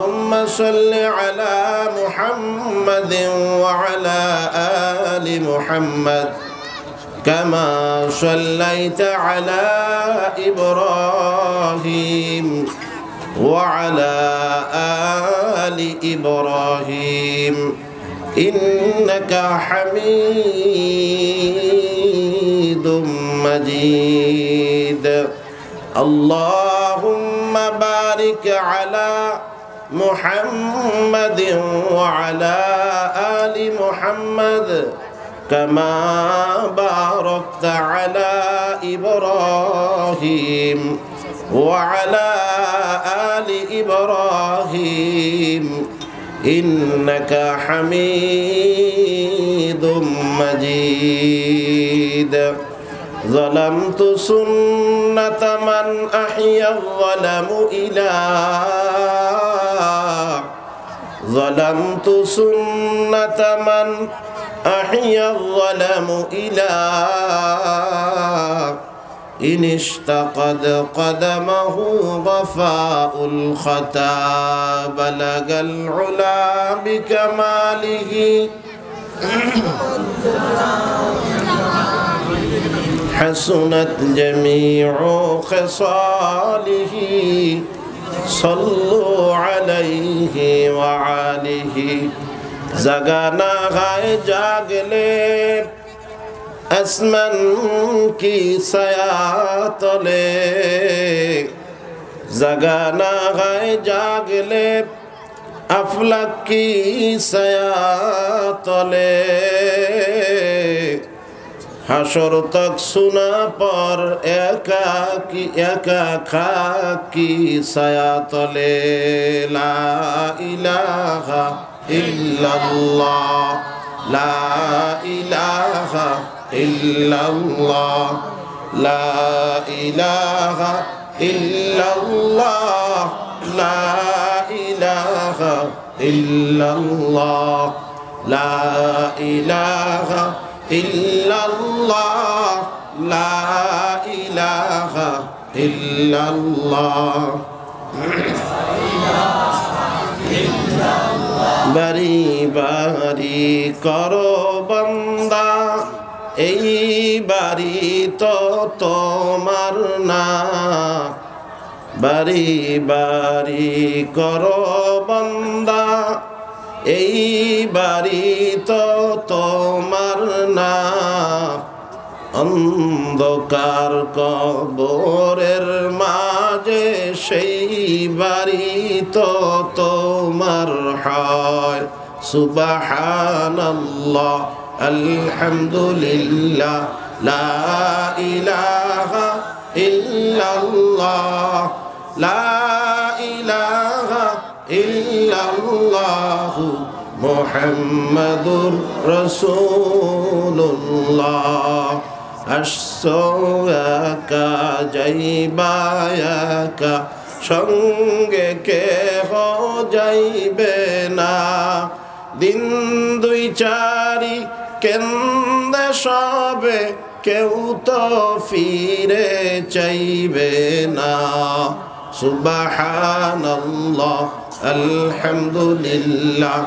اللهم صل على محمد وعلى آل محمد كما صليت على إبراهيم وعلى آل إبراهيم إنك حميد مجيد اللهم بارك على محمد وعلى آل محمد كما باركت على إبراهيم وعلى آل إبراهيم إنك حميد مجيد ظلمت سنة من أحيا الظلم ظلمت سنة من أحيا الظلم إلى إن اشتقد قدمه غفاء الخطا بلغ العلا بكماله حسنت جميع خصاله صلوا عليه وعليه জাগানা গায়ে জাগলে আসমান কি ছায়া তলে জাগানা গায়ে জাগলে আফলাক কি ছায়া তলে হাসর তক সুনা পর একা খাকি ছায়া তলে লা ইলাহা ইল্লাল্লাহ লা ইলাহা ইল্লাল্লাহ লা ইলাহা ইল্লাল্লাহ লা ইলাহা ইল্লাল্লাহ লা ইলাহা ইল্লাল্লাহ লা ইলাহা ইল্লাল্লাহ বারি বারি করো বান্দা এই বাড়ি তো তোমার না বারি বারি করো বান্দা এই বাড়ি তো তোমার না অন্ধকার কবরের মাঝে সেই বাড়ি তো তোমার হয় সুবহানাল্লাহ আলহামদুলিল্লাহ লা ইলাহা ইল্লাল্লাহ লা ইলাহা ইল্লাল্লাহ মুহাম্মাদুর রাসূলুল্লাহ আসছো একা যাইবা একা সঙ্গে কেহ যাইবে না দিন দুই চারি কেন্দে সবে কেউ তো ফিরে চাইবে না সুবহানাল্লাহ আলহামদুলিল্লাহ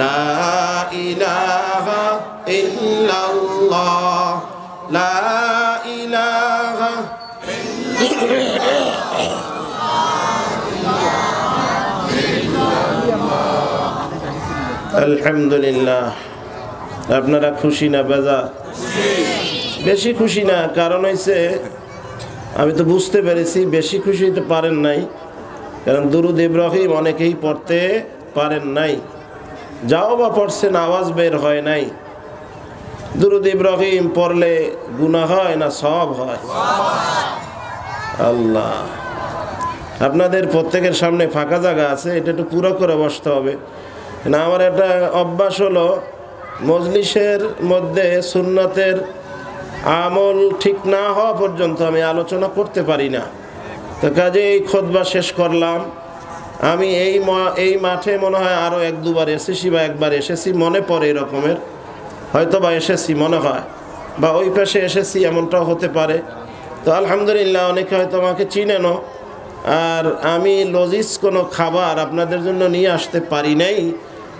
লা ইলাহা ইল্লাল্লাহ লা ইলাহা আলহামদুলিল্লাহ আপনারা খুশি না বেজা বেশি খুশি না কারণ হইছে আমি তো বুঝতে পেরেছি বেশি খুশি হতে পারেন নাই কারণ দুরুদ ইব্রাহিম অনেকেই পড়তে পারেন নাই যাও বা পড়ছেন আওয়াজ বের হয় নাই দুরুদ ইব্রাহিম পড়লে গুনাহ হয় না সওয়াব হয় আল্লাহ আপনাদের প্রত্যেকের সামনে ফাঁকা জায়গা আছে এটা একটু পুরো করে বসতে হবে না আমার একটা অভ্যাস হলো মজলিসের মধ্যে সুন্নাতের আমল ঠিক না হওয়া পর্যন্ত আমি আলোচনা করতে পারি না তো কাজে এই খুতবা শেষ করলাম আমি এই মাঠে মনে হয় আরও এক দুবার এসেছি বা একবার এসেছি মনে পড়ে এরকমের হয়তো বা এসেছি মনে হয় বা ওই পাশে এসেছি এমনটাও হতে পারে তো আলহামদুলিল্লাহ অনেকে হয়তো আমাকে চিনেনও আর আমি লজিজ কোনো খাবার আপনাদের জন্য নিয়ে আসতে পারি নাই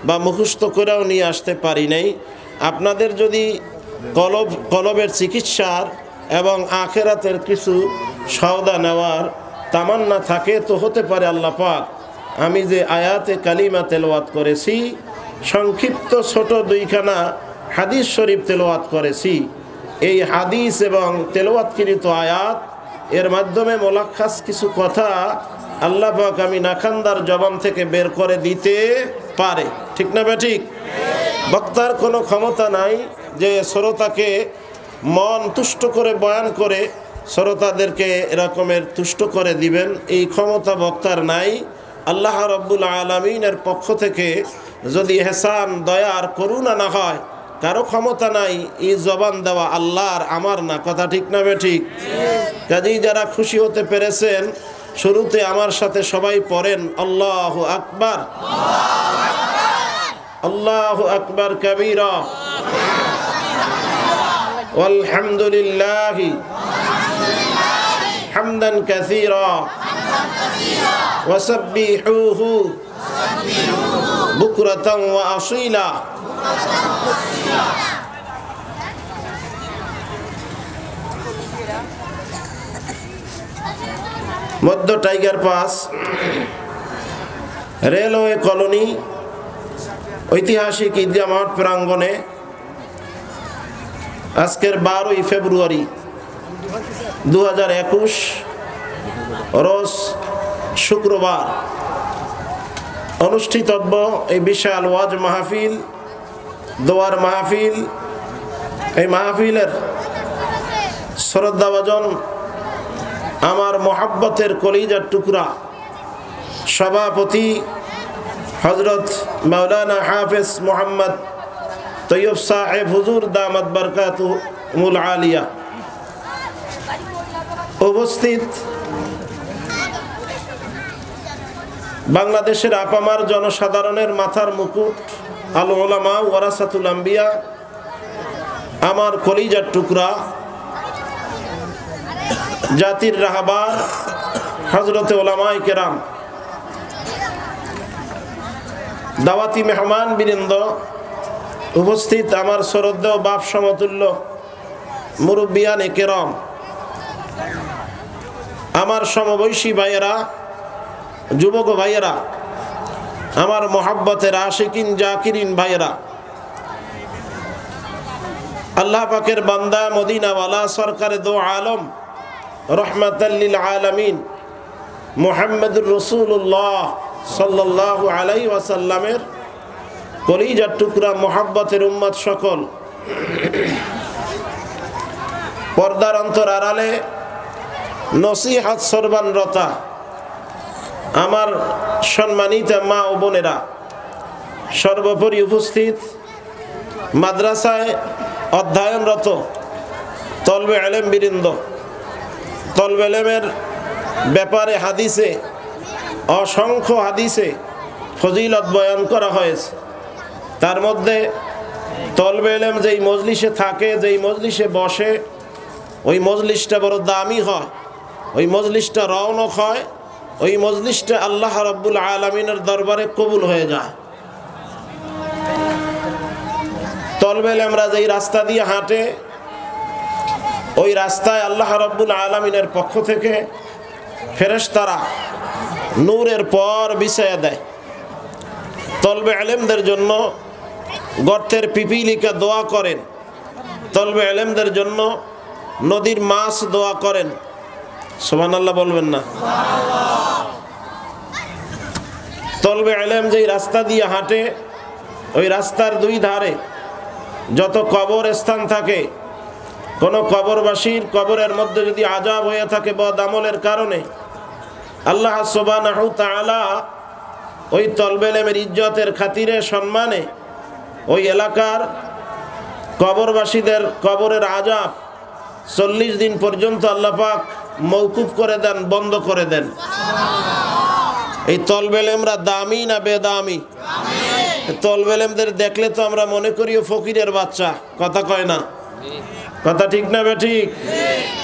বা মুখস্থ করেও নিয়ে আসতে পারি নাই। আপনাদের যদি কলবের চিকিৎসার এবং আখেরাতের কিছু সওদা নেওয়ার তামান্না থাকে তো হতে পারে আল্লাহ পাক আমি যে আয়াতে কালিমা তেলাওয়াত করেছি, সংক্ষিপ্ত ছোট দুইখানা হাদিস শরীফ তেলাওয়াত করেছি, এই হাদিস এবং তেলাওয়াতকৃত আয়াত এর মাধ্যমে মোলাক্খাস কিছু কথা আল্লাহ পাক আমি নাখান্দার জবান থেকে বের করে দিতে পারে। ঠিক না বেঠিক? বক্তার কোনো ক্ষমতা নাই যে শ্রোতাকে মন তুষ্ট করে বয়ান করে শ্রোতাদেরকে এরকমের তুষ্ট করে দিবেন, এই ক্ষমতা বক্তার নাই। আল্লাহ রব্বুল আলামিনের পক্ষ থেকে যদি এহসান দয়ার করুণা না হয়, কারো ক্ষমতা নাই এই জবান দেওয়া আল্লাহর, আমার না। কথা ঠিক না বেঠিক? কাজেই যারা খুশি হতে পেরেছেন শুরুতে আমার সাথে সবাই পড়েন আল্লাহু আকবার, আল্লাহু আকবার কাবীরা ওয়ালহামদুলিল্লাহি হামদান কাসীরা ওয়াসাব্বিহুহু বুকরাতান ওয়া আসীলা। মধ্য টাইগার পাস রেলওয়ে কলোনি ঐতিহাসিক ঈদগাহ মাঠ প্রাঙ্গণে আজকের 12ই ফেব্রুয়ারি 2021 রোজ শুক্রবার অনুষ্ঠিতব্য এই বিশাল ওয়াজ মাহফিল, দোয়ার মাহফিল। এই মাহফিলের শ্রদ্ধাভাজন আমার মোহাব্বতের কলিজার টুকরা সভাপতি হযরত মাওলানা হাফেজ মোহাম্মদ তৈয়ব সাহেব হুজুর দামাত বরকাতুহুল আলিয়া, উপস্থিত বাংলাদেশের আপামার জনসাধারণের মাথার মুকুট আল উলামা ওয়ারাসাতুল আম্বিয়া, আমার কলিজার টুকরা জাতির রাহবার হযরতে উলামায়ে কেরাম, দাওয়াতি মেহমান বৃন্দ, উপস্থিত আমার শ্রদ্ধেয় বাপ সমতুল্য মুরব্বিয়ানে কেরাম, আমার সমবয়সী ভাইয়েরা, যুবক ভাইয়েরা, আমার মোহাব্বতের আশিকিন জাকিরিন ভাইয়েরা, আল্লাহ পাকের বান্দা মদিনাওয়ালা সরকারে দো আলম রহমাতাল লিল আলামিন মুহাম্মদুর রাসূলুল্লাহ সাল্লাল্লাহু আলাইহি ওয়াসাল্লামের কলিজার টুকরা মোহাব্বতের উম্মত সকল, পর্দার অন্তর আড়ালে নসিহত সরবানরতা আমার সম্মানিত মা ও বোনেরা, সর্বোপরি উপস্থিত মাদ্রাসায় অধ্যয়নরত তলবে ইলম বৃন্দ। তলবে ইলমের ব্যাপারে হাদিসে অসংখ্য হাদিসে ফজিলত বয়ান করা হয়েছে। তার মধ্যে তলবে ইলম যেই মজলিসে থাকে, যেই মজলিসে বসে, ওই মজলিসটা বড় দামি হয়, ওই মজলিসটা রওনক হয়, ওই মজলিসটা আল্লাহ রাব্বুল আলামিনের দরবারে কবুল হয়ে যায়। তলবে ইলমরা যেই রাস্তা দিয়ে হাঁটে, ওই রাস্তায় আল্লাহ রাব্বুল আলামিনের পক্ষ থেকে ফেরেশতারা নূরের পর বিছায়া দেয়। তলবে ইলমদের জন্য গর্তের পিপিলিকা দোয়া করেন, তলবে ইলমদের জন্য নদীর মাছ দোয়া করেন। সুবহানাল্লাহ বলবেন না? তলবে ইলম যেই রাস্তা দিয়ে হাঁটে, ওই রাস্তার দুই ধারে যত কবর স্থান থাকে, কোনো কবরবাসীর কবরের মধ্যে যদি আযাব হয়ে থাকে বদ আমলের কারণে, আল্লাহ সুবহানাহু তাআলা ওই তলবে ইলমের ইজ্জতের খাতিরে সম্মানে ওই এলাকার কবরবাসীদের কবরের আযাব 40 দিন পর্যন্ত আল্লাহ পাক মওকুফ করে দেন, বন্ধ করে দেন। এই তলবে ইলমরা দামি না বেদামি? তলবে ইলমদের দেখলে তো আমরা মনে করি ও ফকিরের বাচ্চা, কথা কয় না? কথা ঠিক না বেঠিক?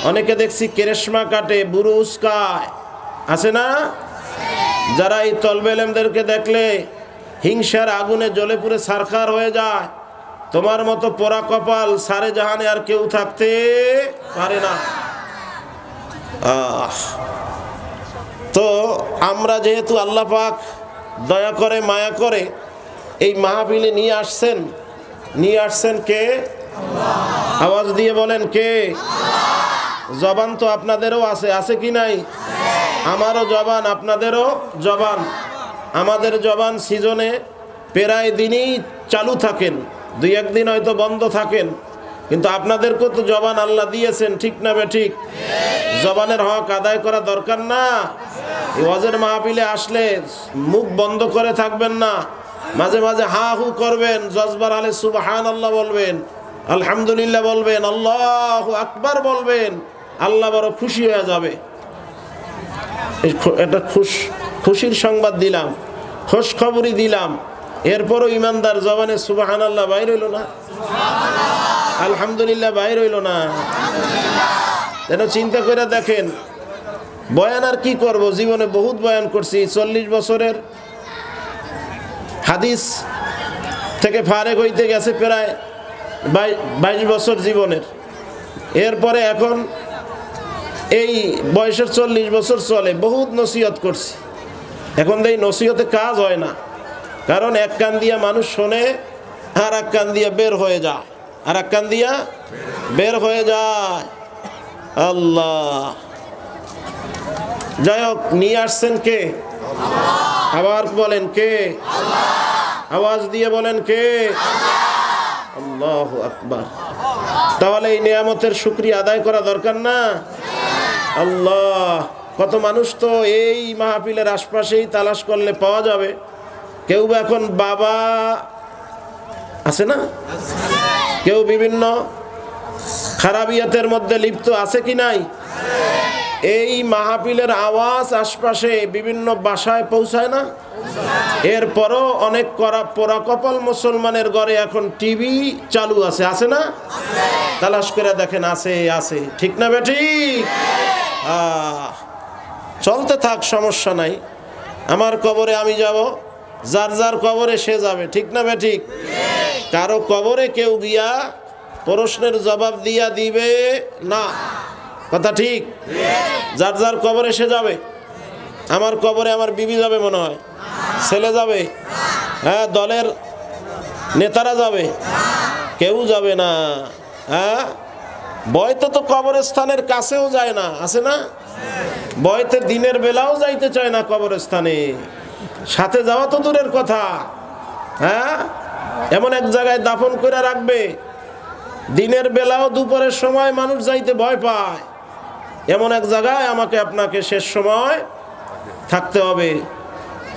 অনেকে দেখছি কেরেশমা কাটে, বুরু উস্কায়, আছে না? যারা এই তলবে ইলমদেরকে দেখলে হিংসার আগুনে জ্বলে পুড়ে ছারখার হয়ে যায়, তোমার মতো পোড়া কপাল সারে জাহানে আর কেউ থাকতে পারে না। তো আমরা যেহেতু আল্লাহ পাক দয়া করে মায়া করে এই মাহফিলে নিয়ে আসছেন কে? আওয়াজ দিয়ে বলেন কে? জবান তো আপনাদেরও আছে কি নাই? আমারও জবান, আপনাদেরও জবান। আমাদের জবান সিজনে প্রায় দিনই চালু থাকেন, দুই একদিন হয়তো বন্ধ থাকেন, কিন্তু আপনাদেরকেও তো জবান আল্লাহ দিয়েছেন, ঠিক না বেঠিক? জবানের হক আদায় করা দরকার না? এই ওয়াজের মাহফিলে আসলে মুখ বন্ধ করে থাকবেন না, মাঝে মাঝে হা হু করবেন, জজবার আলে সুবহানাল্লাহ বলবেন, আলহামদুলিল্লাহ বলবেন, আল্লাহু আকবার বলবেন, আল্লাহ বড় খুশি হয়ে যাবে। এটা খুশির সংবাদ দিলাম, খোশ খবরই দিলাম। এরপরও ইমানদার জবানে সুবহানাল্লাহ বাইর হইল না, আলহামদুলিল্লাহ বাইর হইল না। যেন চিন্তা করে দেখেন, বয়ান আর কি করব, জীবনে বহুত বয়ান করছি। 40 বছরের হাদিস থেকে ফারেক হইতে গেছে প্রায় 22 বছর জীবনের। এরপরে এখন এই বয়সের 40 বছর চলে, বহুত নসিহত করছি। এখন এই নসিহতে কাজ হয় না, কারণ এক কান দিয়া মানুষ শোনে, আর এক কান দিয়া বের হয়ে যায়, আল্লাহ। যাই হোক, নিয়ে আসছেন কে? আবার বলেন কে? আওয়াজ দিয়ে বলেন কে? আল্লাহু আকবার। তাহলে এই নিয়ামতের শুকরিয়া আদায় করা দরকার না? আল্লাহ, কত মানুষ তো এই মাহফিলের আশপাশেই তালাশ করলে পাওয়া যাবে। কেউ এখন বাবা আছে না, কেউ বিভিন্ন খারাপিয়াতের মধ্যে লিপ্ত আছে কি নাই? এই মাহফিলের আওয়াজ আশপাশে বিভিন্ন বাসায় পৌঁছায় না? এরপরও অনেক পোড়া কপাল মুসলমানের ঘরে এখন টিভি চালু আছে না? তালাশ করে দেখেন, আছে, ঠিক না বেঠিক? চলতে থাক, সমস্যা নাই। আমার কবরে আমি যাব, যার কবরে সে যাবে, ঠিক না বেঠিক? কারো কবরে কেউ গিয়া প্রশ্নের জবাব দিবে না, কথা ঠিক? যার কবরে সে যাবে। আমার কবরে আমার বিবি যাবে মনে হয়, ছেলে যাবে, হ্যাঁ, দলের নেতারা যাবে, কেউ যাবে না। হ্যাঁ, বয়তে তো কবরস্থানের কাছেও যায় না, আছে না? বয়তে দিনের বেলাও যাইতে চায় না কবরস্থানে, সাথে যাওয়া তো দূরের কথা। হ্যাঁ, এমন এক জায়গায় দাফন করে রাখবে, দিনের বেলাও দুপুরের সময় মানুষ যাইতে ভয় পায়। এমন এক জায়গায় আমাকে আপনাকে শেষ সময় থাকতে হবে।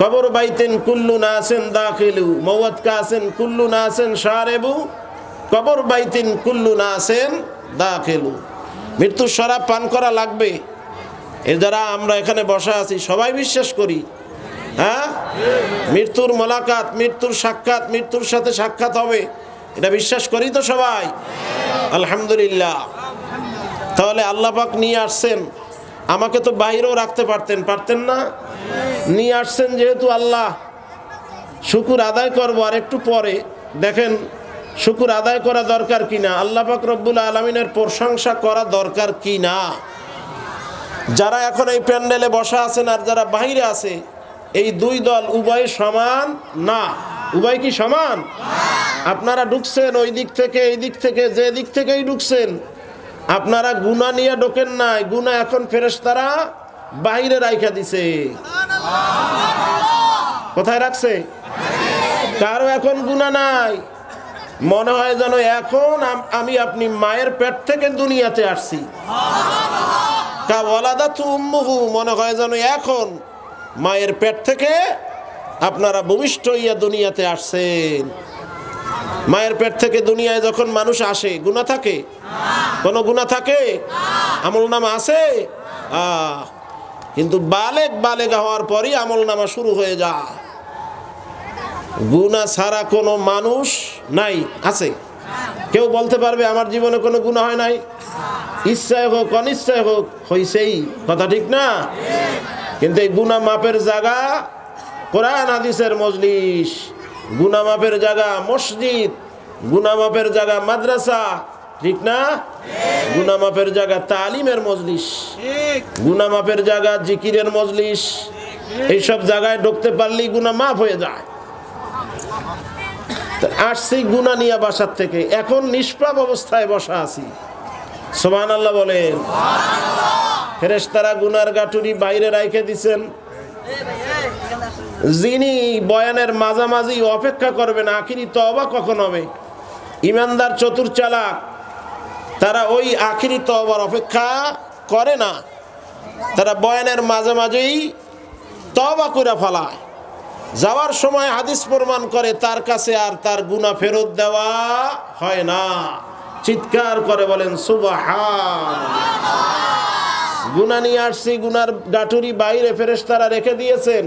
কবর বাইতেন কুল্লু নাসেন দাখিলু, মওয়াত কাসেন কুল্লু নাসেন শারেবু, কবর বাইতেন কুল্লু নাসেন দাখিলু। মৃত্যুর শরাব পান করা লাগবে, এ দ্বারা আমরা এখানে বসা আছি সবাই বিশ্বাস করি। হ্যাঁ, মৃত্যুর মোলাকাত, মৃত্যুর সাক্ষাৎ, মৃত্যুর সাথে সাক্ষাৎ হবে, এটা বিশ্বাস করি তো সবাই, আলহামদুলিল্লাহ। তাহলে আল্লাহ পাক নিয়ে আসছেন, আমাকে তো বাইরেও রাখতে পারতেন না? নিয়ে আসছেন যেহেতু আল্লাহ, শুকুর আদায় করবো আর একটু পরে। দেখেন শুকুর আদায় করা দরকার কিনা, আল্লাহ পাক রব্বুল আলামিনের প্রশংসা করা দরকার কিনা। যারা এখন এই প্যান্ডেলে বসা আছেন আর যারা বাইরে আছে, এই দুই দল উভয় সমান না। উভয় কি সমান? আপনারা ঢুকছেন ওই দিক থেকে, এই দিক থেকে, যে দিক থেকেই ঢুকছেন, আপনারা গুনাহ নিয়ে ঢোকেন নাই। গুনাহ এখন ফেরেশতারা বাইরে রাইখা দিছে। কোথায় রাখছে? কারো এখন গুনাহ নাই। মনে হয় যেন এখন আমি আপনি মায়ের পেট থেকে দুনিয়াতে আসছি। কা ওয়ালাদাতু উম্মুহু, মনে হয় যেন এখন মায়ের পেট থেকে আপনারা ভূমিষ্ঠ হইয়া দুনিয়াতে আসছেন। মায়ের পেট থেকে দুনিয়ায় যখন মানুষ আসে, গুনাহ থাকে? কোনো গুনাহ থাকে? আমলনামা আছে? কিন্তু বালেগা হওয়ার পরই আমলনামা শুরু হয়ে যায়। গুনাহ ছাড়া কোনো মানুষ নাই? আছে? কেউ বলতে পারবে আমার জীবনে কোনো গুনাহ হয় নাই? ইচ্ছায় হোক অনিচ্ছায় হোক হইছেই, কথা ঠিক না? কিন্তু এই গুনাহ মাপের জায়গা কোরআন হাদিসের মজলিস, গুনাহ মাপের জায়গা মসজিদ, গুনাহ মাপের জায়গা মাদ্রাসা, ঠিক না? গুনাহ মাপের জায়গা তালিমের মজলিস, গুনাহ মাপের জায়গা জিকিরের মজলিস। এইসব জায়গায় ঢুকতে পারলেই গুনাহ মাফ হয়ে যায়। আসছি গুনাহ নিয়ে বাসার থেকে, এখন নিষ্পাপ অবস্থায় বসা আছি। সুবহানাল্লাহ বলেন। ফেরেশতারা গুনার গাটুরি বাইরে রাইখে দিছেন। যিনি বয়ানের মাঝামাঝি অপেক্ষা করবেন আখিরি তওবা কখন হবে, ইমানদার চতুর চালাক তারা ওই আখিরি তওবার অপেক্ষা করে না, তারা বয়ানের মাঝামাঝি তওবা করে ফেলায়। যাওয়ার সময় হাদিস প্রমাণ করে তার কাছে আর তার গুনাহ ফেরত দেওয়া হয় না। চিৎকার করে বলেন সুবহানাল্লাহ। গুনাহ নিয়ে আসছি, গুনার গাটুরি বাইরে ফেরেশতারা রেখে দিয়েছেন।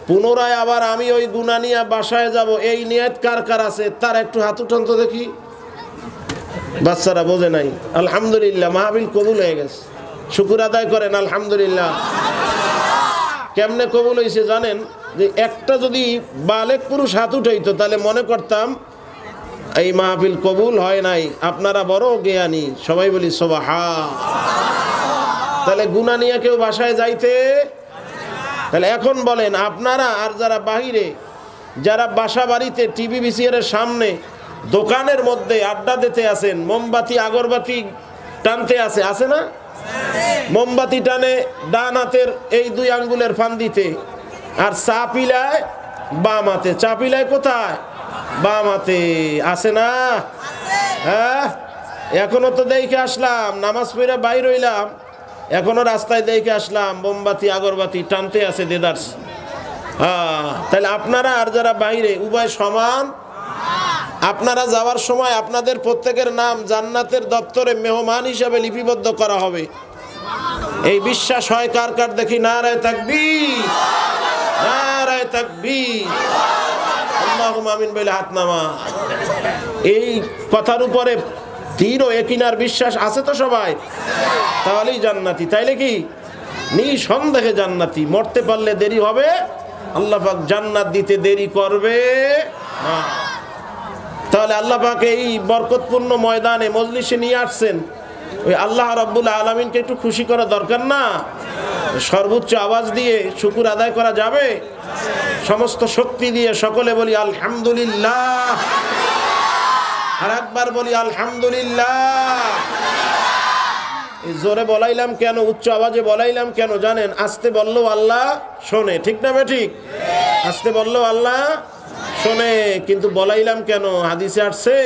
পুনরায় আবার আমি ওই গুনাহ নিয়ে বাসায় যাব, এই নিয়ত কার কার আছে তার একটু হাত উঠান তো দেখি। বাচ্চারা বোঝে নাই। আলহামদুলিল্লাহ, মাহফিল কবুল হয়ে গেছে। শুকর আদায় করেন আলহামদুলিল্লাহ। কেমনে কবুল হয়েছে জানেন? যে একটা যদি বালেক পুরুষ হাত উঠাইতো তাহলে মনে করতাম এই মাহফিল কবুল হয় নাই। আপনারা বড় জ্ঞানী, সবাই বলি সুবহান। তাহলে গুনাহ নিয়ে কেউ বাসায় যাইতে, তাহলে এখন বলেন আপনারা আর যারা বাহিরে, যারা বাসা বাড়িতে টিভি ভিসিআরের সামনে দোকানের মধ্যে আড্ডা দিতে আছেন, মোমবাতি আগরবাতি টানতে আছে না? মোমবাতি টানে ডান হাতের এই 2 আঙ্গুলের ফান্দিতে, আর চা পিলায় বাম হাতে। চা পিলায় কোথায়? বাম হাতে। আছে না? হ্যাঁ, এখনো তো দেখে আসলাম, নামাজ পড়ে বাইর হইলাম, এখনো রাস্তায় দেখে আসলাম মোমবাতি আগরবাতি টানতে আছে দেদার্স। হ্যাঁ, তাহলে আপনারা আর যারা বাইরে উভয় সমান। আপনারা যাওয়ার সময় আপনাদের প্রত্যেকের নাম জান্নাতের দপ্তরে মেহমান হিসাবে লিপিবদ্ধ করা হবে। এই বিশ্বাস হয় কার কার দেখি? নারায়ে তাকবীর, নারায়ে তাকবীর, আল্লাহুম্মা আমিন বলে হাত নামা। এই কথার উপরে দৃঢ় ইয়াকিনার বিশ্বাস আছে তো সবাই? তাহলেই জান্নাতি। তাইলে কি নিঃসন্দেহে জান্নাতি। মরতে পারলে দেরি হবে, আল্লাহ পাক জান্নাত দিতে দেরি করবে না। তাহলে আল্লাহ পাক এই বরকতপূর্ণ ময়দানে মজলিসে নিয়ে আসছেন, ওই আল্লাহ রাব্বুল আলামিনকে একটু খুশি করা দরকার না? সর্বোচ্চ আওয়াজ দিয়ে শুকর আদায় করা যাবে? সমস্ত শক্তি দিয়ে সকলে বলি আলহামদুলিল্লাহ। আর একবার বলি আলহামদুলিল্লাহ। এই জোরে বলাইলাম কেন, উচ্চ আওয়াজে বলাইলাম কেন জানেন? আস্তে বললেও আল্লাহ শোনে, ঠিক না বেঠিক? আস্তে বললেও আল্লাহ শোনে, কিন্তু বলাইলাম কেন? হাদিসে আসছে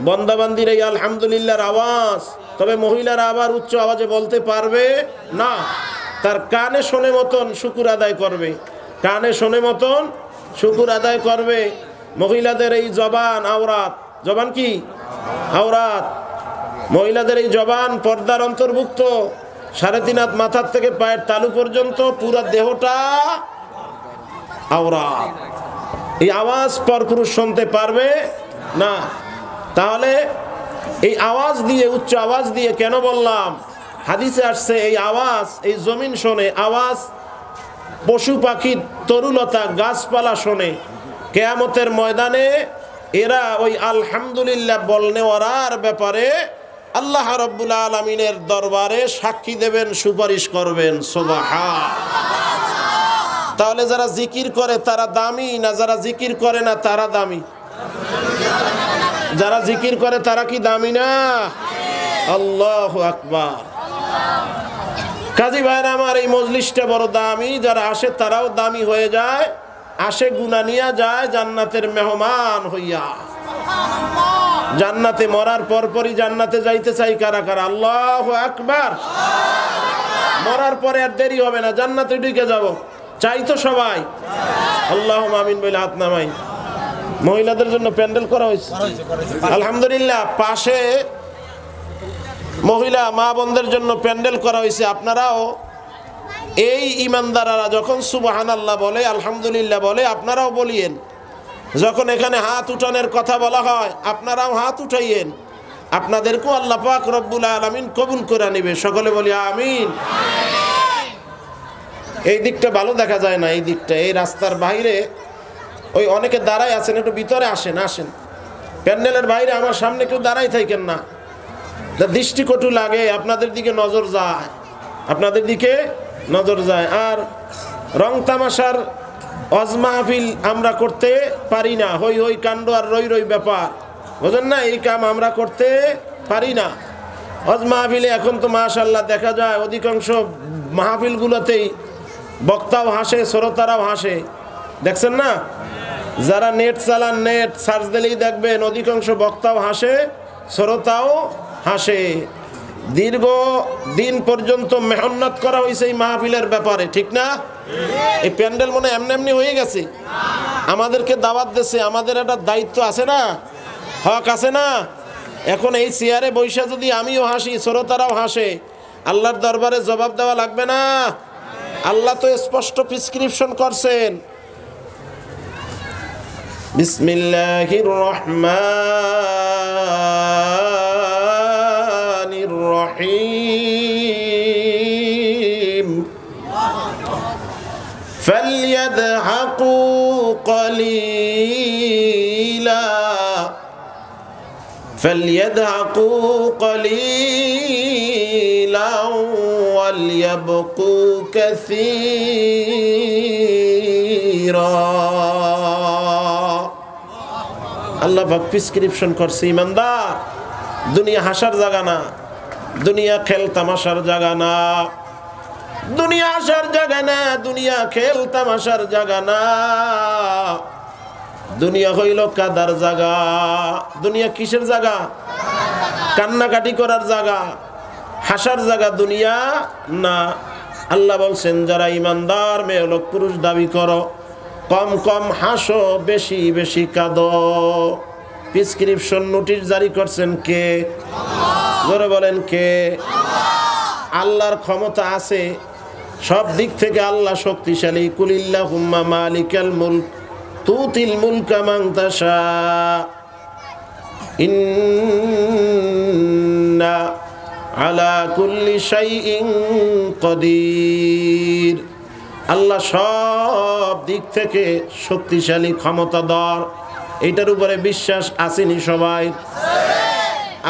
বন্দাবান্দির এই আলহামদুলিল্লাহর আওয়াজ, তবে মহিলারা আবার উচ্চ আওয়াজে বলতে পারবে না। তার কানে শোনে মতন শুকুর আদায় করবে, কানে শোনে মতন শুকুর আদায় করবে। মহিলাদের এই জবান আওরাত, জবান কি আওরাত? মহিলাদের এই জবান পর্দার অন্তর্ভুক্ত। 3.5 হাত মাথার থেকে পায়ের তালু পর্যন্ত পুরা দেহটা আওরাত। এই আওয়াজ পরপুরুষ শুনতে পারবে না। তাহলে এই আওয়াজ দিয়ে, উচ্চ আওয়াজ দিয়ে কেন বললাম? হাদিসে আসছে এই আওয়াজ, এই জমিন শোনে, আওয়াজ পশু পাখি তরুলতা গাছপালা শোনে। কিয়ামতের ময়দানে এরা ওই আলহামদুলিল্লাহ বলনেওয়ারার ব্যাপারে আল্লাহ রাব্বুল আলামিনের দরবারে সাক্ষী দেবেন, সুপারিশ করবেন। সুবহান। তাহলে যারা জিকির করে তারা দামি না যারা জিকির করে না তারা দামি? যারা জিকির করে তারা কি দামি না? আল্লাহু আকবার। কাজী ভাইরা আমার, এই মজলিসটা বড় দামি। যারা আসে তারাও দামি হয়ে যায়, আসে গুনাহ নিয়া যায় জান্নাতের মেহমান হইয়া। জান্নাতে মরার পরপরই জান্নাতে যাইতে চাই কারা কারা? আল্লাহু আকবার। মরার পরে আর দেরি হবে না, জান্নাতে ঢুকে যাব, চাই তো সবাই? আল্লাহুম্মা আমিন বলে হাত নামাই। মহিলাদের জন্য প্যান্ডেল করা হয়েছে আলহামদুলিল্লাহ। পাশে মহিলা মা বোনদের জন্য প্যান্ডেল করা হয়েছে। আপনারাও এই ইমানদাররা যখন সুবহানাল্লাহ বলে, আলহামদুলিল্লাহ বলে, আপনারাও বলিয়েন। যখন এখানে হাত উঠানোর কথা বলা হয় আপনারাও হাত উঠাইয়েন। আপনাদেরকেও আল্লাহ পাক রব্বুল আলামিন কবুল করে নেবে। সকলে বলি আমিন। এই দিকটা ভালো দেখা যায় না, এই দিকটা, এই রাস্তার বাইরে ওই অনেকে দাঁড়ায় আছেন, একটু ভিতরে আসেন, আসেন প্যান্ডেলের বাইরে, আমার সামনে কেউ দাঁড়াই থাকেন না, দৃষ্টিকটু লাগে, আপনাদের দিকে নজর যায়, আপনাদের দিকে নজর যায়। আর রং তামাশার ওয়াজ মাহফিল আমরা করতে পারি না, হই হই কাণ্ড আর রই রই ব্যাপার, বুঝেন না, এই কাম আমরা করতে পারি না। ওয়াজ মাহফিলে এখন তো মাশাআল্লাহ দেখা যায় অধিকাংশ মাহফিলগুলোতেই বক্তাও হাসে, শ্রোতারাও হাসে, দেখছেন না? যারা নেট চালান, নেট সার্চ দিলেই দেখবেন অধিকাংশ বক্তাও হাসে, শ্রোতাও হাসে। দীর্ঘ দিন পর্যন্ত মেহনত করা হয়েছে এই মাহফিলের ব্যাপারে, ঠিক না? এই প্যান্ডেল মনে এমনি এমনি হয়ে গেছে, আমাদেরকে দাওয়াত দিয়েছে, আমাদের একটা দায়িত্ব আছে না, হক আছে না? এখন এই চেয়ারে বৈশা যদি আমিও হাসি, শ্রোতারাও হাসে, আল্লাহর দরবারে জবাব দেওয়া লাগবে না? আল্লাহ তো স্পষ্ট প্রেসক্রিপশন করছেন। বিসমিল্লাহির রহমানির রহিম ফালইয়াদহাকু কলিলা فليضحكوا قليلا وليبكوا كثيرا। আল্লাহ পাক প্রেসক্রিপশন করছে, ইমানদার, দুনিয়া হাসার জায়গা না, দুনিয়া খেল তামাশার জায়গা না, দুনিয়া হাসার জায়গা না, দুনিয়া খেল তামাশার জায়গা না, দুনিয়া হইল কাদার জায়গা। দুনিয়া কিসের জায়গা? কান্নাকাটি করার জায়গা, হাসার জায়গা দুনিয়া না। আল্লাহ বলছেন, যারা ইমানদার মেয়ে লোক পুরুষ দাবি করো, কম কম হাসো, বেশি বেশি কাঁদো। প্রেসক্রিপশন নোটিশ জারি করছেন কে? জোরে বলেন কে? আল্লাহর ক্ষমতা আছে সব দিক থেকে, আল্লাহ শক্তিশালী। কুলিল্লাহুম্মা মালিকাল মুলক তুতিল মুলকা মান তাশা ইন্না আলা কুল্লি শাইইন কাদির। আল্লাহ সব দিক থেকে শক্তিশালী, ক্ষমতাধর। এইটার উপরে বিশ্বাস আসেনি সবাই?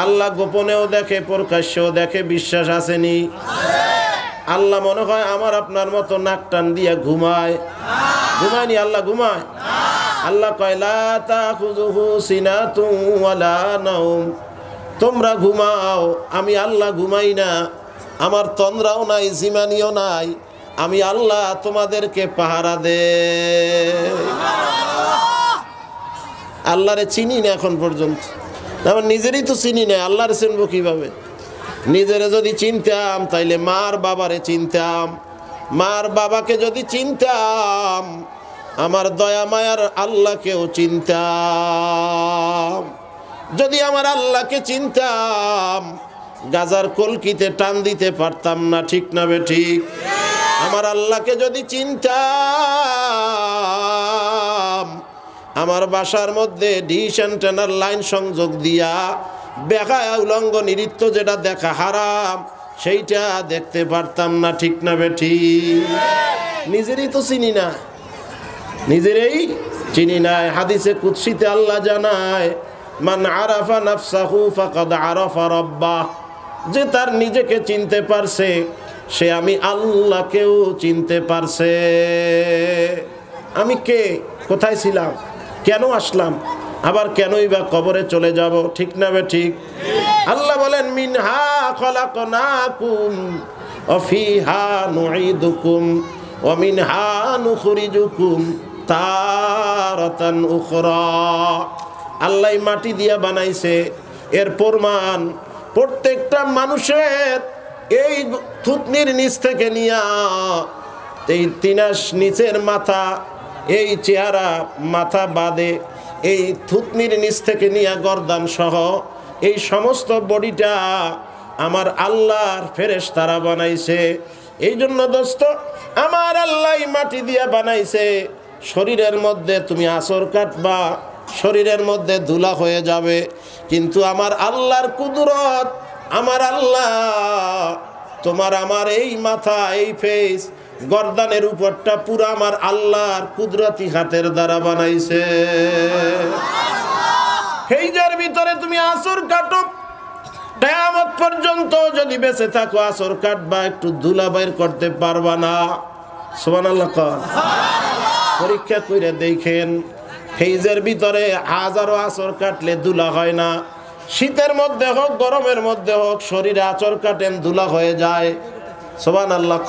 আল্লাহ গোপনেও দেখে, প্রকাশ্যেও দেখে, বিশ্বাস আসেনি? আল্লাহ মনে হয় আমার আপনার মতো নাক টান দিয়া ঘুমায়? ঘুমায়নি, আল্লাহ ঘুমায়? আল্লাহ কয় লা তাখুযুহু সিনাতুন ওয়ালা নাওম, তোমরা ঘুমাও, আমি আল্লাহ ঘুমাই না, আমার তন্দ্রাও নাই, জিমানিও নাই, আমি আল্লাহ তোমাদেরকে পাহারা দে। আল্লাহরে চিনি না এখন পর্যন্ত, আমার নিজেরই তো চিনি না, আল্লাহরে চিনবো কিভাবে? নিজেরে যদি চিনতাম তাইলে মার বাবারে চিনতাম, মার বাবাকে যদি চিনতাম আমার দয়া মায়ার আল্লাহকেও চিনতাম। যদি আমার আল্লাহকে চিনতাম গাজার কলকিতে টান দিতে পারতাম না, ঠিক না বেঠিক? আমার আল্লাহকে যদি চিনতাম আমার বাসার মধ্যে ডিশ অ্যান্টেনার লাইন সংযোগ দিয়া বেহায়া উলঙ্গ নৃত্য যেটা দেখা হারাম সেইটা দেখতে পারতাম না, ঠিক না বেঠিক? নিজেরই তো চিনি না, নিজেরই চিনি নাই। হাদিসে কুদসিতে আল্লাহ জানায়, মান আরাফা নাফসাহু ফাকাদ আরাফা রাব্বাহ, যে তার নিজেকে চিনতে পারছে সে আমি আল্লাহকেও চিনতে পারছে। আমি কে, কোথায় ছিলাম, কেন আসলাম, আবার কেনই বা কবরে চলে যাব, ঠিক না বেঠিক? আল্লাহ বলেন, মিনহা খলাকনাকুম ওয়া ফিহা নুঈদুকুম ওয়া মিনহা নুখরিজুকুম তারাতান উখরা। আল্লাহ মাটি দিয়া বানাইছে, এর প্রমাণ প্রত্যেকটা মানুষের এই থুতনির নিচ থেকে নিয়া এই তিনাস নিচের মাথা, এই চেহারা মাথা বাদে এই থুতনির নিচ থেকে নিয়া গর্দান সহ এই সমস্ত বডিটা আমার আল্লাহর ফেরেশতারা বানাইছে। এই জন্য দোস্ত, আমার আল্লাহ মাটি দিয়া বানাইছে, শরীরের মধ্যে তুমি আঁচড় কাটবা, শরীরের মধ্যে ধুলা হয়ে যাবে, কিন্তু আমার আল্লাহর কুদরত, আমার আল্লাহ তোমার আমার এই মাথা, এই ফেস গর্দানের উপরটা পুরো আমার আল্লাহর কুদরতি হাতের দ্বারা বানাইছে। হেইজার ভিতরে তুমি আসর কাটো, কিয়ামত পর্যন্ত যদি বেঁচে থাকো আসর কাটবা, একটু ধুলা বাইর করতে পারবা না। সুবহানাল্লাহ। পরীক্ষা করে দেখেন, হেইজের ভিতরে হাজারো আসর কাটলে ধুলা হয় না। শীতের মধ্যে হোক গরমের মধ্যে হোক শরীরে আচর কাটেন ধুলা হয়ে যায়। সুবহানাল্লাহ।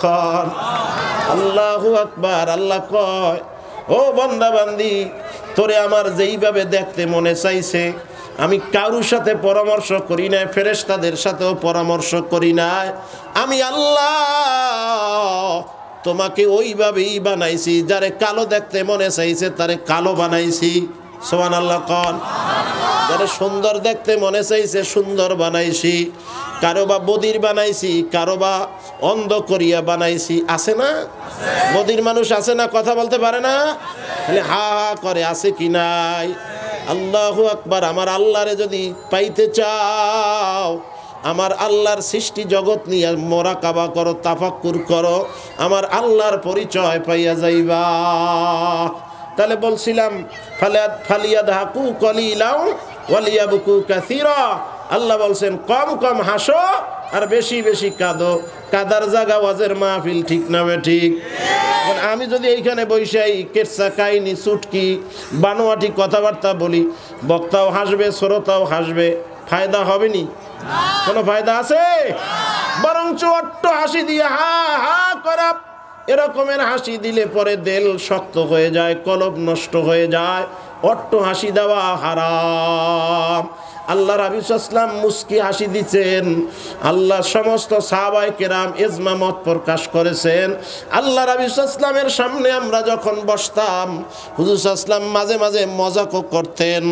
আল্লাহু আকবার। আল্লাহ কয়, ও বান্দা বান্দি, তোরে আমার যেইভাবে দেখতে মনে চাইছে, আমি কারুর সাথে পরামর্শ করি নাই, ফেরেশতাদের সাথেও পরামর্শ করি নাই। আমি আল্লাহ তোমাকে ওইভাবেই বানাইছি, যারে কালো দেখতে মনে চাইছে তারে কালো বানাইছি। সুবহানাল্লাহ। যারা সুন্দর দেখতে মনে চাইছে সুন্দর বানাইছি, কারো বা বদির বানাইছি, কারো বা অন্ধ করিয়া বানাইছি। আছে না বদির মানুষ? আছে না? কথা বলতে পারে না, খালি হা হা করে। আছে কি নাই? আল্লাহু আকবার। আমার আল্লাহরে যদি পাইতে চাও, আমার আল্লাহর সৃষ্টি জগৎ নিয়ে মোরাকাবা করো, তাফাক্কুর করো, আমার আল্লাহর পরিচয় পাইয়া যাইবা। তাহলে বলছিলাম ফালিয়াদহাকু কলিলাও ওয়ালিয়াবকু কাসীরা। আল্লাহ বলছেন কম কম হাসো আর বেশি বেশি কাঁদো। কাদার জায়গা ওয়াজের মাহফিল, ঠিক না ঠিক? আমি যদি এইখানে বৈশাই কেচ্ছা কাহিনী চুটকি বানোয়াটি কথাবার্তা বলি, বক্তাও হাসবে, শ্রোতাও হাসবে, ফায়দা হবে নি? কোনো ফায়দা আছে? বরঞ্চ অট্ট হাসি দিয়ে হা হা করা, এরকমের হাসি দিলে পরে দেল শক্ত হয়ে যায়, কলব নষ্ট হয়ে যায়। অট্ট হাসি দেওয়া হারাম। আল্লাহ রাসূল সাল্লাল্লাহু আলাইহি ওয়াসাল্লাম মুস্কি হাসি দিচ্ছেন। আল্লাহ সমস্ত সাহাবায়ে কেরাম ইজমা মত প্রকাশ করেছেন। আল্লাহ রাসূল সাল্লাল্লাহু আলাইহি ওয়াসাল্লামের সামনে আমরা যখন বসতাম, হুজুর সাল্লাল্লাহু আলাইহি ওয়াসাল্লাম মাঝে মাঝে মজাকও করতেন,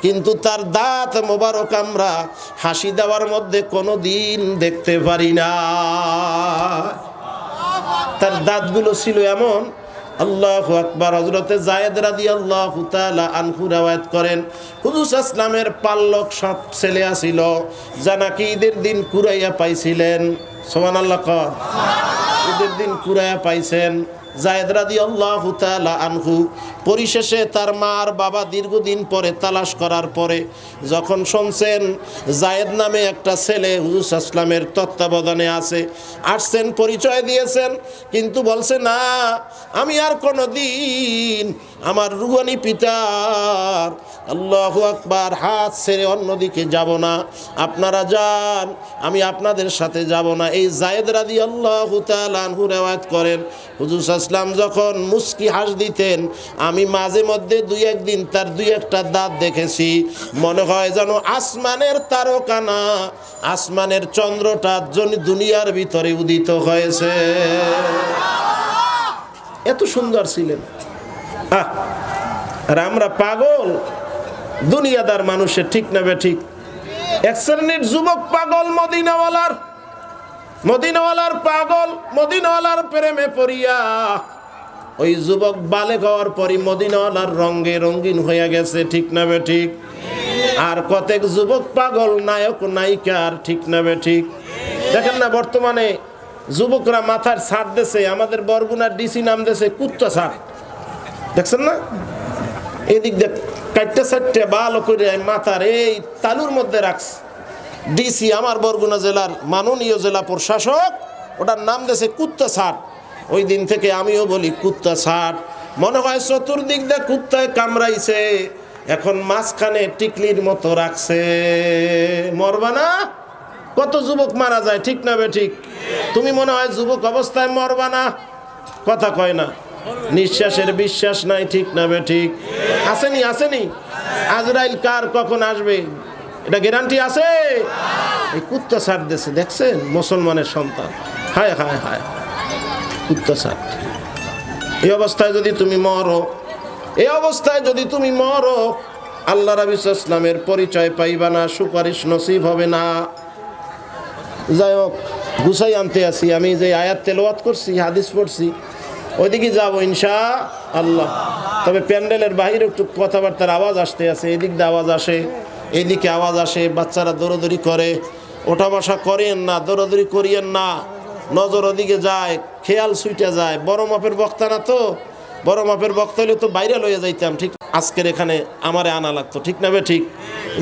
কিন্তু তার দাঁত মোবারক আমরা হাসি দেওয়ার মধ্যে কোনো দিন দেখতে পারি না। তার দাঁতগুলো ছিল এমন। আল্লাহু আকবার। হযরতে যায়েদ রাদিয়াল্লাহু তাআলা আনহু riwayat করেন, হুজুর সাল্লাল্লাহু আলাইহি ওয়াসাল্লামের পাল্লক সব ছেলে আছিল, জানাকি ঈদের দিন কুরাইয়া পাইছিলেন। সুবহানাল্লাহ। ঈদের দিন কুরাইয়া পাইছেন যায়েদ রাদিয়াল্লাহু তাআলা আনহু। পরিশেষে তার মা আর বাবা দীর্ঘদিন পরে তালাশ করার পরে যখন শুনছেন যায়েদ নামে একটা ছেলে হুজুর সাল্লাল্লাহু আলাইহি ওয়াসাল্লামের তত্ত্বাবধানে আছে, আসছেন, পরিচয় দিয়েছেন, কিন্তু বলছে না, আমি আর কোনো দিন আমার রুহানি পিতার আল্লাহু আকবার হাত ছেড়ে অন্যদিকে যাব না। আপনারা যান, আমি আপনাদের সাথে যাব না। এই যায়েদ রাদিয়াল্লাহু তাআলা আনহু riwayat করেন, হুজুর সাল্লাল্লাহু আলাইহি ওয়াসাল্লাম যখন মুস্কি হাস দিতেন, আমি মাঝে মধ্যে দুই একদিন তার দুই একটা দাঁত দেখেছি, মনে হয় যেন আসমানের তারকা না, আসমানের চন্দ্রটা দুনিয়ার ভিতরে উদিত হয়েছে। এত সুন্দর ছিলেন। আর আমরা পাগল দুনিয়াদার মানুষের, ঠিক না ঠিক? এক শ্রেণীর যুবক পাগল মদিনাওয়ালার পাগল, মদিনাওয়ালার প্রেমে পড়িয়া ওই যুবক বালেগ হওয়ার পরই মদিনাওয়ালার রঙে রঙিন হয়ে গেছে, ঠিক না ঠিক? আর কতক যুবক পাগল নায়ক নায়িকার, ঠিক না ঠিক? দেখেন না বর্তমানে যুবকরা মাথার ছাড় দেশে, আমাদের বরগুনার ডিসি নাম দেশে কুত্তা ছাড়, দেখছেন না? এদিক দেখ কাটতে ছাড়তে ভালো করে মাথার এই তালুর মধ্যে রাখছে ডিসি, আমার বরগুনা জেলার মাননীয় জেলা প্রশাসক, ওটার নাম দেশে কুত্তা ছাড়। ওই দিন থেকে আমিও বলি কুত্তা ছাড়। মনে হয় চতুর্দিক দিয়ে কুত্তায় কামড়াইছে, এখন মাঝখানে টিকলির মতো রাখছে। মরবা না? কত যুবক মারা যায়, ঠিক না ঠিক? তুমি মনে হয় যুবক অবস্থায় মরবা না, কথা কয় না, নিঃশ্বাসের বিশ্বাস নাই, ঠিক না ঠিক? আসেনি আজরাইল কার কখন আসবে এটা গ্যারান্টি আছে? এই কুত্তা ছাড় দেশে, দেখছেন মুসলমানের সন্তান, হায় হায় হায়, কুত্তা ছাড়। এই অবস্থায় যদি তুমি মরো, আল্লাহ রাসূল সাল্লাল্লাহু আলাইহি ওয়াসাল্লামের পরিচয় পাইবা না, সুপারিশ নসিব হবে না। যাই হোক, গুছাই আনতে আসি, আমি যে আয়াত তেলাওয়াত করছি, হাদিস পড়ছি, ওইদিকে যাবো ইনশাআল্লাহ। তবে প্যান্ডেলের বাইরে একটু কথাবার্তার আওয়াজ আসতে আছে, এদিক দিয়ে আওয়াজ আসে, এইদিকে আওয়াজ আসে, বাচ্চারা দৌড়াদৌড়ি করে, ওঠা বসা করেন না, দৌড়াদৌড়ি করিয়েন না, নজর ওদিকে যায়, খেয়াল ছুটে যায়। বড় মাপের বক্তা না তো, বড় মাপের বক্তা হলে তো ভাইরাল হয়ে যাইতাম, ঠিক আজকের এখানে আমারে আনা লাগতো, ঠিক না বে ঠিক?